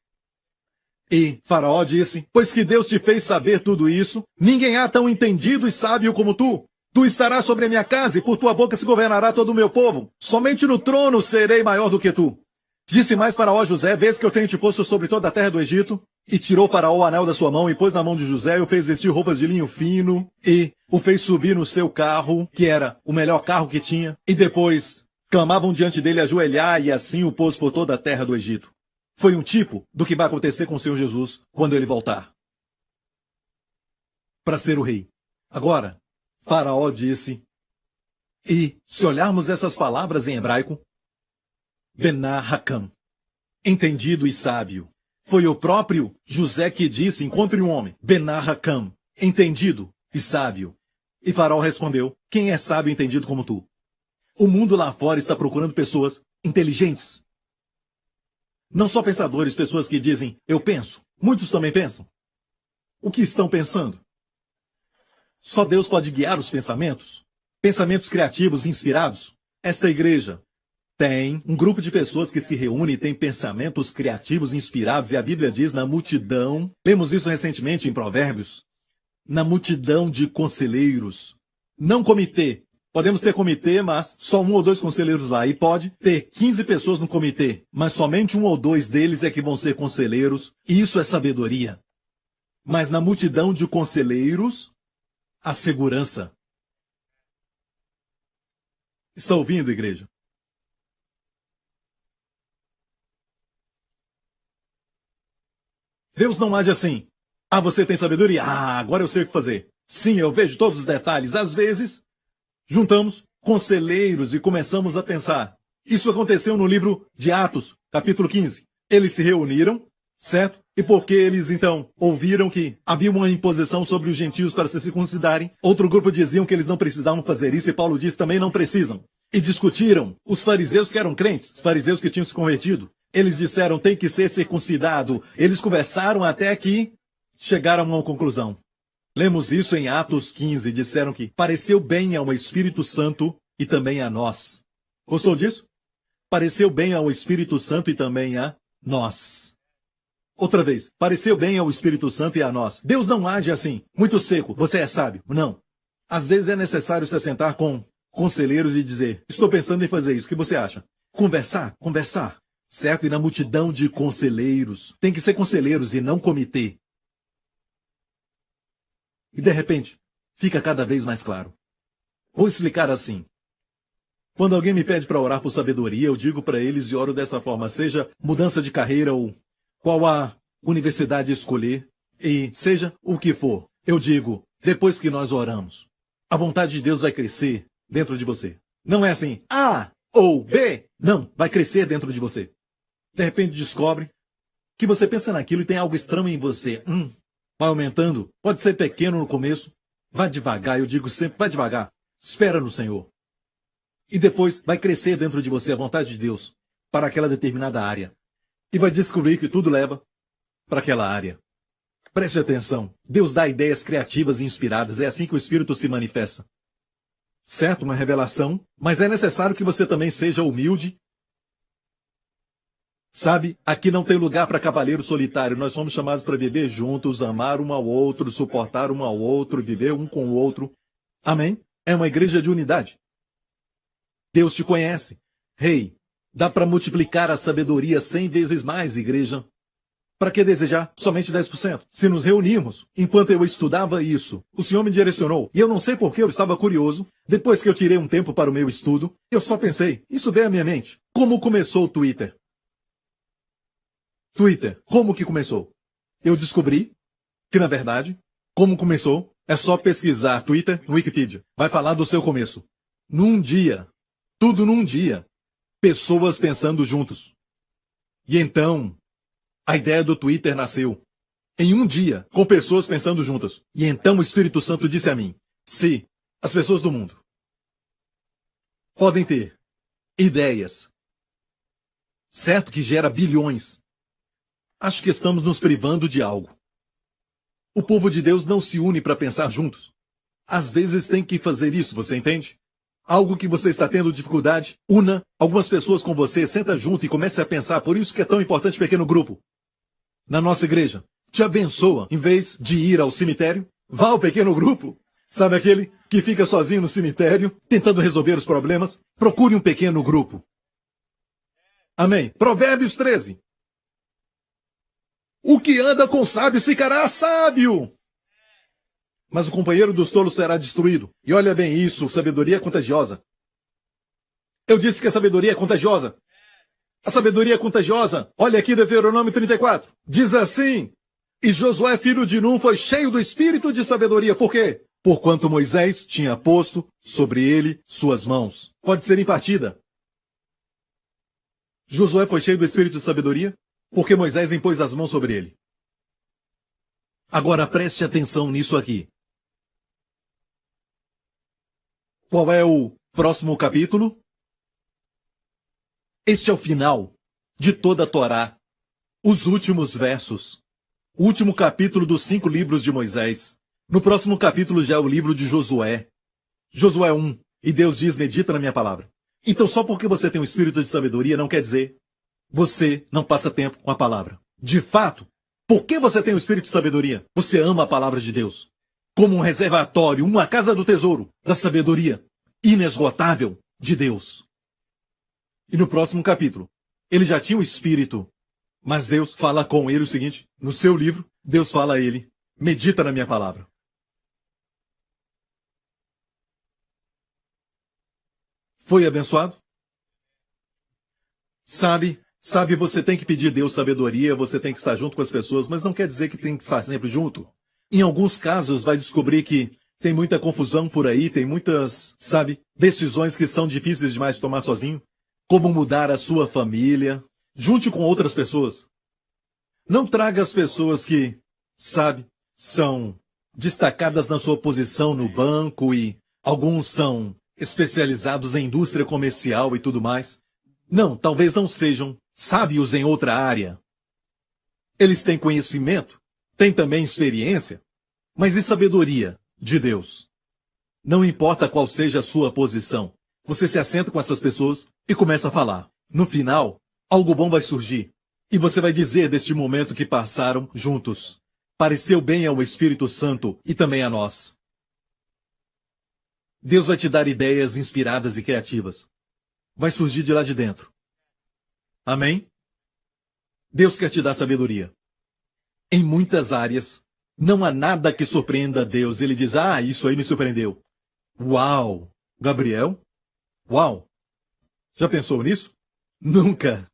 E Faraó disse: pois que Deus te fez saber tudo isso, ninguém há tão entendido e sábio como tu. Tu estarás sobre a minha casa e por tua boca se governará todo o meu povo. Somente no trono serei maior do que tu. Disse mais Faraó a José: vês que eu tenho te posto sobre toda a terra do Egito? E tirou Faraó o anel da sua mão e pôs na mão de José e o fez vestir roupas de linho fino e o fez subir no seu carro, que era o melhor carro que tinha. E depois clamavam diante dele ajoelhar e assim o pôs por toda a terra do Egito. Foi um tipo do que vai acontecer com o Senhor Jesus quando ele voltar para ser o rei. Agora, Faraó disse, e se olharmos essas palavras em hebraico, Bená Hakam, entendido e sábio. Foi o próprio José que disse: encontre um homem, Bená Hakam, entendido e sábio. E Faraó respondeu: quem é sábio e entendido como tu? O mundo lá fora está procurando pessoas inteligentes. Não só pensadores, pessoas que dizem: eu penso. Muitos também pensam. O que estão pensando? Só Deus pode guiar os pensamentos? Pensamentos criativos e inspirados? Esta igreja tem um grupo de pessoas que se reúne e tem pensamentos criativos e inspirados, e a Bíblia diz na multidão, lemos isso recentemente em Provérbios, na multidão de conselheiros. Não comitê. Podemos ter comitê, mas só 1 ou 2 conselheiros lá. E pode ter 15 pessoas no comitê, mas somente 1 ou 2 deles é que vão ser conselheiros. E isso é sabedoria. Mas na multidão de conselheiros, a segurança. Está ouvindo, igreja? Deus não age assim. Ah, você tem sabedoria? Ah, agora eu sei o que fazer. Sim, eu vejo todos os detalhes. Às vezes, juntamos conselheiros e começamos a pensar. Isso aconteceu no livro de Atos, capítulo 15. Eles se reuniram, certo? E porque eles, então, ouviram que havia uma imposição sobre os gentios para se circuncidarem, outro grupo diziam que eles não precisavam fazer isso, e Paulo disse também não precisam. E discutiram. Os fariseus que eram crentes, os fariseus que tinham se convertido, eles disseram, tem que ser circuncidado. Eles conversaram até que chegaram a uma conclusão. Lemos isso em Atos 15, disseram que pareceu bem ao Espírito Santo e também a nós. Gostou disso? Pareceu bem ao Espírito Santo e também a nós. Outra vez, pareceu bem ao Espírito Santo e a nós. Deus não age assim, muito seco, você é sábio. Não. Às vezes é necessário se sentar com conselheiros e dizer, estou pensando em fazer isso, o que você acha? Conversar. Certo? E na multidão de conselheiros. Tem que ser conselheiros e não comitê. E de repente, fica cada vez mais claro. Vou explicar assim. Quando alguém me pede para orar por sabedoria, eu digo para eles e oro dessa forma, seja mudança de carreira ou qual a universidade escolher, e seja o que for. Eu digo, depois que nós oramos, a vontade de Deus vai crescer dentro de você. Não é assim, A ou B. Não, vai crescer dentro de você. De repente descobre que você pensa naquilo e tem algo estranho em você. Vai aumentando, pode ser pequeno no começo. Vai devagar, eu digo sempre, vai devagar. Espera no Senhor. E depois vai crescer dentro de você a vontade de Deus para aquela determinada área. E vai descobrir que tudo leva para aquela área. Preste atenção. Deus dá ideias criativas e inspiradas. É assim que o Espírito se manifesta. Certo? Uma revelação. Mas é necessário que você também seja humilde. Sabe? Aqui não tem lugar para cavaleiro solitário. Nós somos chamados para viver juntos, amar um ao outro, suportar um ao outro, viver um com o outro. Amém? É uma igreja de unidade. Deus te conhece. Rei, dá para multiplicar a sabedoria 100 vezes mais, igreja. Para que desejar somente 10%? Se nos reunirmos, enquanto eu estudava isso, o Senhor me direcionou, e eu não sei por que eu estava curioso, depois que eu tirei um tempo para o meu estudo, eu só pensei, isso veio à minha mente. Como começou o Twitter? Como que começou? Eu descobri que, na verdade, como começou, é só pesquisar Twitter no Wikipedia. Vai falar do seu começo. Num dia. Tudo num dia. Pessoas pensando juntos. E então, a ideia do Twitter nasceu. Em um dia, com pessoas pensando juntas. E então o Espírito Santo disse a mim, se as pessoas do mundo podem ter ideias, certo que gera bilhões, acho que estamos nos privando de algo. O povo de Deus não se une para pensar juntos. Às vezes tem que fazer isso, você entende? Algo que você está tendo dificuldade, una algumas pessoas com você, senta junto e comece a pensar. Por isso que é tão importante o pequeno grupo. Na nossa igreja, te abençoa. Em vez de ir ao cemitério, vá ao pequeno grupo. Sabe aquele que fica sozinho no cemitério, tentando resolver os problemas? Procure um pequeno grupo. Amém. Provérbios 13. O que anda com sábios ficará sábio. Mas o companheiro dos tolos será destruído. E olha bem isso, sabedoria é contagiosa. Eu disse que a sabedoria é contagiosa. A sabedoria é contagiosa. Olha aqui Deuteronômio 34. Diz assim, e Josué, filho de Num, foi cheio do espírito de sabedoria. Por quê? Porquanto Moisés tinha posto sobre ele suas mãos. Pode ser em partida. Josué foi cheio do espírito de sabedoria, porque Moisés impôs as mãos sobre ele. Agora preste atenção nisso aqui. Qual é o próximo capítulo? Este é o final de toda a Torá. Os últimos versos. O último capítulo dos 5 livros de Moisés. No próximo capítulo já é o livro de Josué. Josué 1. E Deus diz, medita na minha palavra. Então só porque você tem um espírito de sabedoria não quer dizer você não passa tempo com a palavra. De fato, por que você tem o espírito de sabedoria? Você ama a palavra de Deus. Como um reservatório, uma casa do tesouro da sabedoria inesgotável de Deus. E no próximo capítulo, ele já tinha o espírito, mas Deus fala com ele o seguinte, no seu livro, Deus fala a ele, medita na minha palavra. Foi abençoado? Sabe, você tem que pedir a Deus sabedoria, você tem que estar junto com as pessoas, mas não quer dizer que tem que estar sempre junto. Em alguns casos, vai descobrir que tem muita confusão por aí, tem muitas, decisões que são difíceis demais de tomar sozinho. Como mudar a sua família. Junte com outras pessoas. Não traga as pessoas que, são destacadas na sua posição no banco e alguns são especializados em indústria comercial e tudo mais. Não, talvez não sejam sábios em outra área. Eles têm conhecimento, têm também experiência, mas e sabedoria de Deus? Não importa qual seja a sua posição, você se assenta com essas pessoas e começa a falar. No final, algo bom vai surgir. E você vai dizer deste momento que passaram juntos. Pareceu bem ao Espírito Santo e também a nós. Deus vai te dar ideias inspiradas e criativas. Vai surgir de lá de dentro. Amém? Deus quer te dar sabedoria. Em muitas áreas, não há nada que surpreenda a Deus. Ele diz, isso aí me surpreendeu. Uau! Gabriel? Uau! Já pensou nisso? Nunca!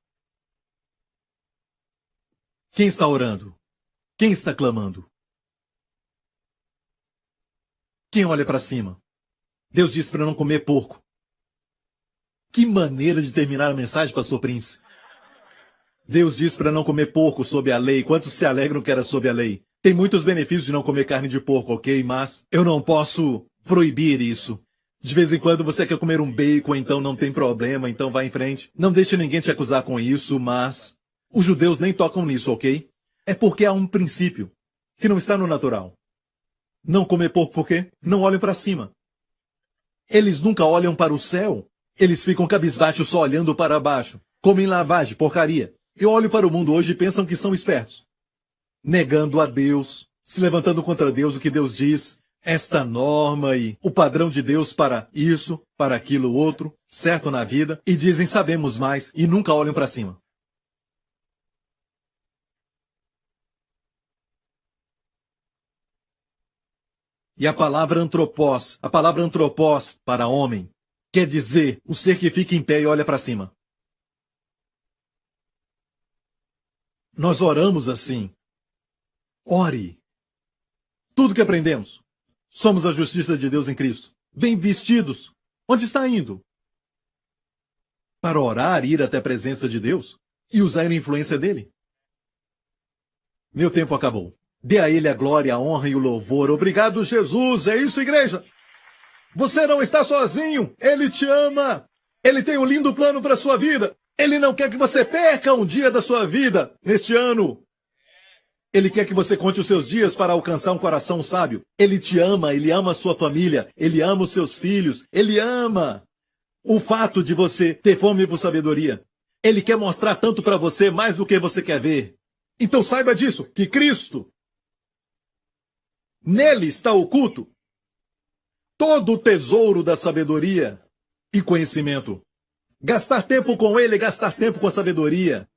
Quem está orando? Quem está clamando? Quem olha para cima? Deus disse para não comer porco. Que maneira de terminar a mensagem, pastor Prince. Deus disse para não comer porco sob a lei. Quantos se alegram que era sob a lei? Tem muitos benefícios de não comer carne de porco, ok? Mas eu não posso proibir isso. De vez em quando você quer comer um bacon, então não tem problema, então vá em frente. Não deixe ninguém te acusar com isso, mas os judeus nem tocam nisso, ok? É porque há um princípio que não está no natural. Não comer porco por quê? Não olhem para cima. Eles nunca olham para o céu. Eles ficam cabisbaixos só olhando para baixo. Comem lavagem, porcaria. Eu olho para o mundo hoje e pensam que são espertos. Negando a Deus, se levantando contra Deus, o que Deus diz, esta norma e o padrão de Deus para isso, para aquilo outro, certo na vida, e dizem sabemos mais e nunca olham para cima. E a palavra antropós para homem, quer dizer o ser que fica em pé e olha para cima. Nós oramos assim. Ore. Tudo que aprendemos. Somos a justiça de Deus em Cristo. Bem vestidos. Onde está indo? Para orar, ir até a presença de Deus e usar a influência dele. Meu tempo acabou. Dê a ele a glória, a honra e o louvor. Obrigado, Jesus. É isso, igreja. Você não está sozinho. Ele te ama. Ele tem um lindo plano para a sua vida. Ele não quer que você perca um dia da sua vida neste ano. Ele quer que você conte os seus dias para alcançar um coração sábio. Ele te ama, ele ama a sua família, ele ama os seus filhos, ele ama o fato de você ter fome por sabedoria. Ele quer mostrar tanto para você mais do que você quer ver. Então saiba disso, que Cristo, nele está oculto todo o tesouro da sabedoria e conhecimento. Gastar tempo com ele é gastar tempo com a sabedoria.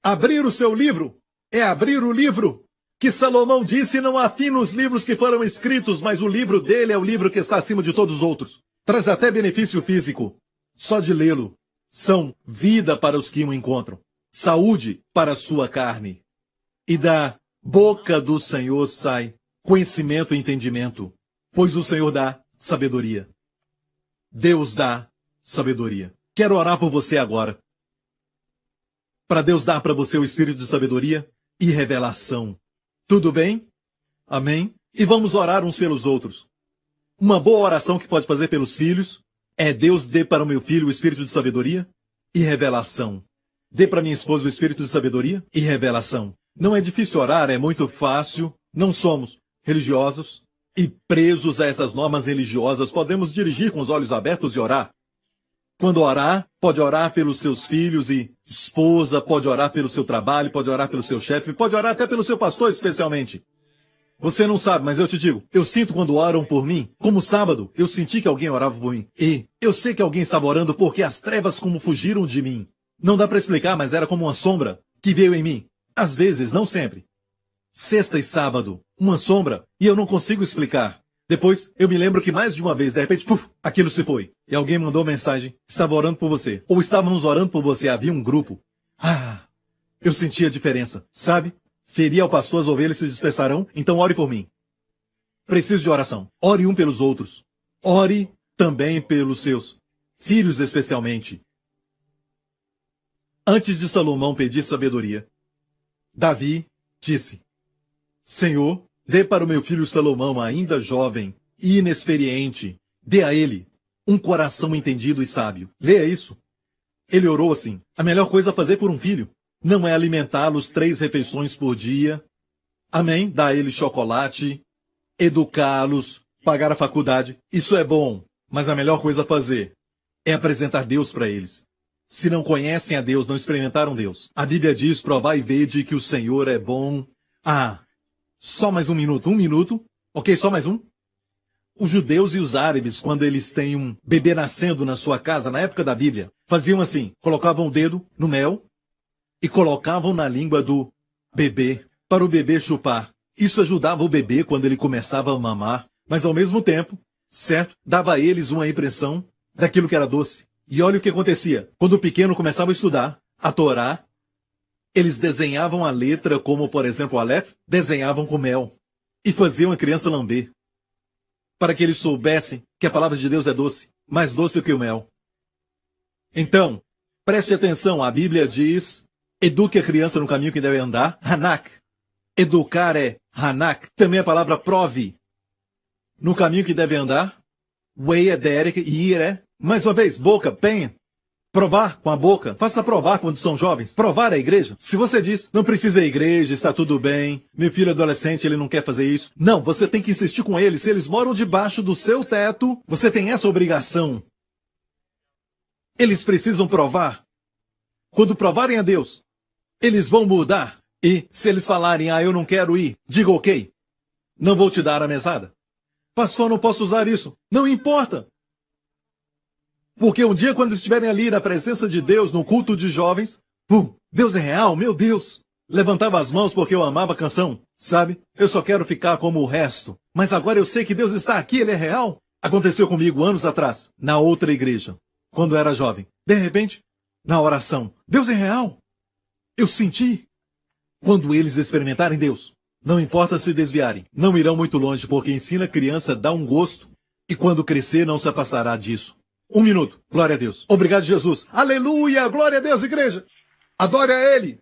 Abrir o seu livro é abrir o livro que Salomão disse: não há fim nos livros que foram escritos, mas o livro dele é o livro que está acima de todos os outros. Traz até benefício físico. Só de lê-lo. São vida para os que o encontram. Saúde para a sua carne. E da boca do Senhor sai conhecimento e entendimento. Pois o Senhor dá sabedoria. Deus dá sabedoria. Quero orar por você agora. Para Deus dar para você o espírito de sabedoria e revelação. Tudo bem? Amém? E vamos orar uns pelos outros. Uma boa oração que pode fazer pelos filhos é: Deus dê para o meu filho o espírito de sabedoria e revelação. Dê para minha esposa o espírito de sabedoria e revelação. Não é difícil orar, é muito fácil. Não somos religiosos e presos a essas normas religiosas. Podemos dirigir com os olhos abertos e orar. Quando orar, pode orar pelos seus filhos e esposa, pode orar pelo seu trabalho, pode orar pelo seu chefe, pode orar até pelo seu pastor especialmente. Você não sabe, mas eu te digo, eu sinto quando oram por mim, como sábado, eu senti que alguém orava por mim. E eu sei que alguém estava orando porque as trevas como fugiram de mim. Não dá para explicar, mas era como uma sombra que veio em mim. Às vezes, não sempre. Sexta e sábado, uma sombra, e eu não consigo explicar. Depois, eu me lembro que mais de uma vez, de repente, aquilo se foi. E alguém mandou mensagem, estava orando por você. Ou estávamos orando por você, havia um grupo. Eu senti a diferença, sabe? ferir ao pastor, as ovelhas se dispersarão, então ore por mim. Preciso de oração. Ore um pelos outros. Ore também pelos seus filhos, especialmente. Antes de Salomão pedir sabedoria, Davi disse: Senhor, dê para o meu filho Salomão, ainda jovem e inexperiente, dê a ele um coração entendido e sábio. Leia isso. Ele orou assim: a melhor coisa a fazer por um filho não é alimentá-los 3 refeições por dia. Amém? Dar a eles chocolate, educá-los, pagar a faculdade. Isso é bom, mas a melhor coisa a fazer é apresentar Deus para eles. Se não conhecem a Deus, não experimentaram Deus. A Bíblia diz: provai e vede que o Senhor é bom. Só mais um minuto. Ok, só mais um. Os judeus e os árabes, quando eles têm um bebê nascendo na sua casa, na época da Bíblia, faziam assim: colocavam o dedo no mel e colocavam na língua do bebê, para o bebê chupar. Isso ajudava o bebê quando ele começava a mamar, mas ao mesmo tempo, certo, dava a eles uma impressão daquilo que era doce. E olha o que acontecia. Quando o pequeno começava a estudar a Torá, eles desenhavam a letra, como por exemplo o Aleph, desenhavam com mel e faziam a criança lamber, para que eles soubessem que a palavra de Deus é doce, mais doce do que o mel. Então, preste atenção, a Bíblia diz: eduque a criança no caminho que deve andar. Hanak. Educar é Hanak. Também a palavra prove. No caminho que deve andar. Wei é Derek e ir é, mais uma vez, boca, pen. Provar com a boca. Faça provar quando são jovens. Provar a igreja. Se você diz: não precisa ir à igreja, está tudo bem, meu filho adolescente, ele não quer fazer isso. Não, você tem que insistir com eles. Se eles moram debaixo do seu teto, você tem essa obrigação. Eles precisam provar. Quando provarem a Deus, eles vão mudar. E se eles falarem: eu não quero ir, diga ok. Não vou te dar a mesada. Pastor, não posso usar isso. Não importa. Porque um dia, quando estiverem ali na presença de Deus, no culto de jovens, Deus é real, meu Deus. Levantava as mãos porque eu amava a canção, sabe? Eu só quero ficar como o resto. Mas agora eu sei que Deus está aqui, Ele é real. Aconteceu comigo anos atrás, na outra igreja, quando eu era jovem. De repente, na oração, Deus é real. Eu senti. Quando eles experimentarem Deus, não importa se desviarem, não irão muito longe, porque ensina a criança, dá um gosto, e quando crescer não se afastará disso. 1 minuto. Glória a Deus. Obrigado, Jesus. Aleluia. Glória a Deus, igreja. Adore a Ele.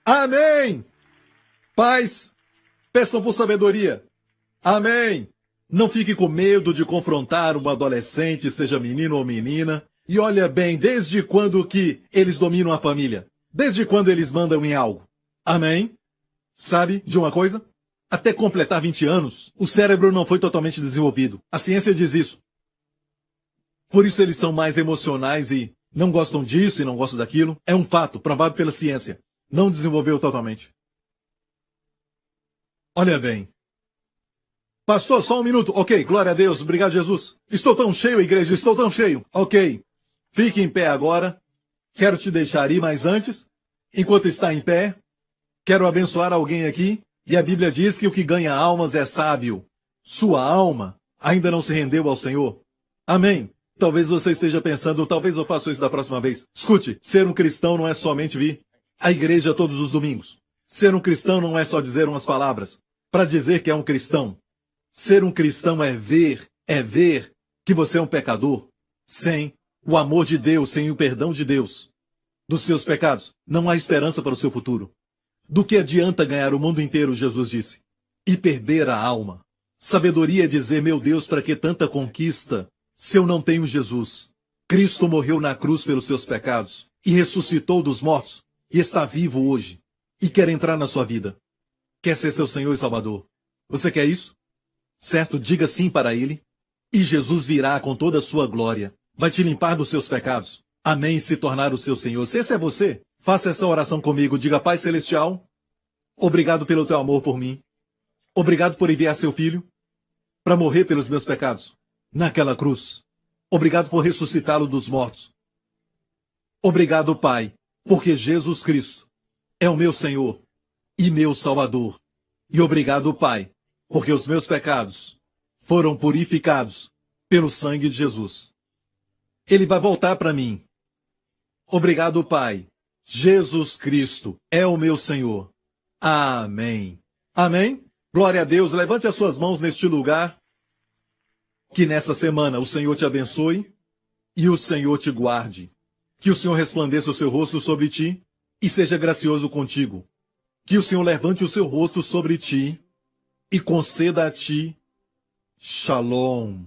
Amém. Pais, peçam por sabedoria. Amém. Não fique com medo de confrontar um adolescente, seja menino ou menina. E olha bem, desde quando que eles dominam a família? Desde quando eles mandam em algo? Amém. Sabe de uma coisa? Até completar 20 anos, o cérebro não foi totalmente desenvolvido. A ciência diz isso. Por isso eles são mais emocionais e não gostam disso e não gostam daquilo. É um fato, provado pela ciência. Não desenvolveu totalmente. Olha bem. Pastor, só 1 minuto. Ok, glória a Deus. Obrigado, Jesus. Estou tão cheio, igreja, estou tão cheio. Ok. Fique em pé agora. Quero te deixar ir, mas antes, enquanto está em pé, quero abençoar alguém aqui. E a Bíblia diz que o que ganha almas é sábio. Sua alma ainda não se rendeu ao Senhor. Amém. Talvez você esteja pensando: talvez eu faça isso da próxima vez. Escute, ser um cristão não é somente vir à igreja todos os domingos. Ser um cristão não é só dizer umas palavras para dizer que é um cristão. Ser um cristão é ver que você é um pecador. Sem o amor de Deus, sem o perdão de Deus dos seus pecados, não há esperança para o seu futuro. Do que adianta ganhar o mundo inteiro, Jesus disse, e perder a alma? Sabedoria é dizer: meu Deus, para que tanta conquista se eu não tenho Jesus? Cristo morreu na cruz pelos seus pecados e ressuscitou dos mortos e está vivo hoje e quer entrar na sua vida. Quer ser seu Senhor e Salvador? Você quer isso? Certo? Diga sim para Ele e Jesus virá com toda a sua glória. Vai te limpar dos seus pecados. Amém, se tornar o seu Senhor. Se esse é você, faça essa oração comigo. Diga: Pai Celestial, obrigado pelo teu amor por mim. Obrigado por enviar seu Filho para morrer pelos meus pecados naquela cruz. Obrigado por ressuscitá-lo dos mortos. Obrigado, Pai, porque Jesus Cristo é o meu Senhor e meu Salvador. E obrigado, Pai, porque os meus pecados foram purificados pelo sangue de Jesus. Ele vai voltar para mim. Obrigado, Pai. Jesus Cristo é o meu Senhor. Amém. Amém? Glória a Deus. Levante as suas mãos neste lugar. Que nessa semana o Senhor te abençoe e o Senhor te guarde. Que o Senhor resplandeça o seu rosto sobre ti e seja gracioso contigo. Que o Senhor levante o seu rosto sobre ti e conceda a ti Shalom.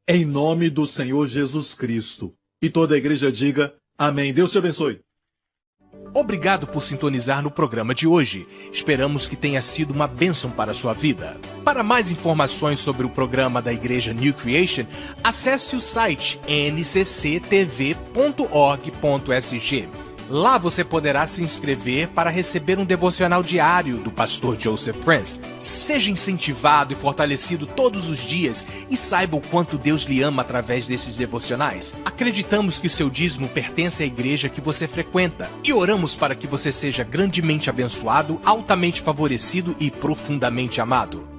Em nome do Senhor Jesus Cristo. E toda a igreja diga amém. Deus te abençoe. Obrigado por sintonizar no programa de hoje. Esperamos que tenha sido uma bênção para a sua vida. Para mais informações sobre o programa da Igreja New Creation, acesse o site ncctv.org.sg. Lá você poderá se inscrever para receber um devocional diário do pastor Joseph Prince. Seja incentivado e fortalecido todos os dias e saiba o quanto Deus lhe ama através desses devocionais. Acreditamos que seu dízimo pertence à igreja que você frequenta e oramos para que você seja grandemente abençoado, altamente favorecido e profundamente amado.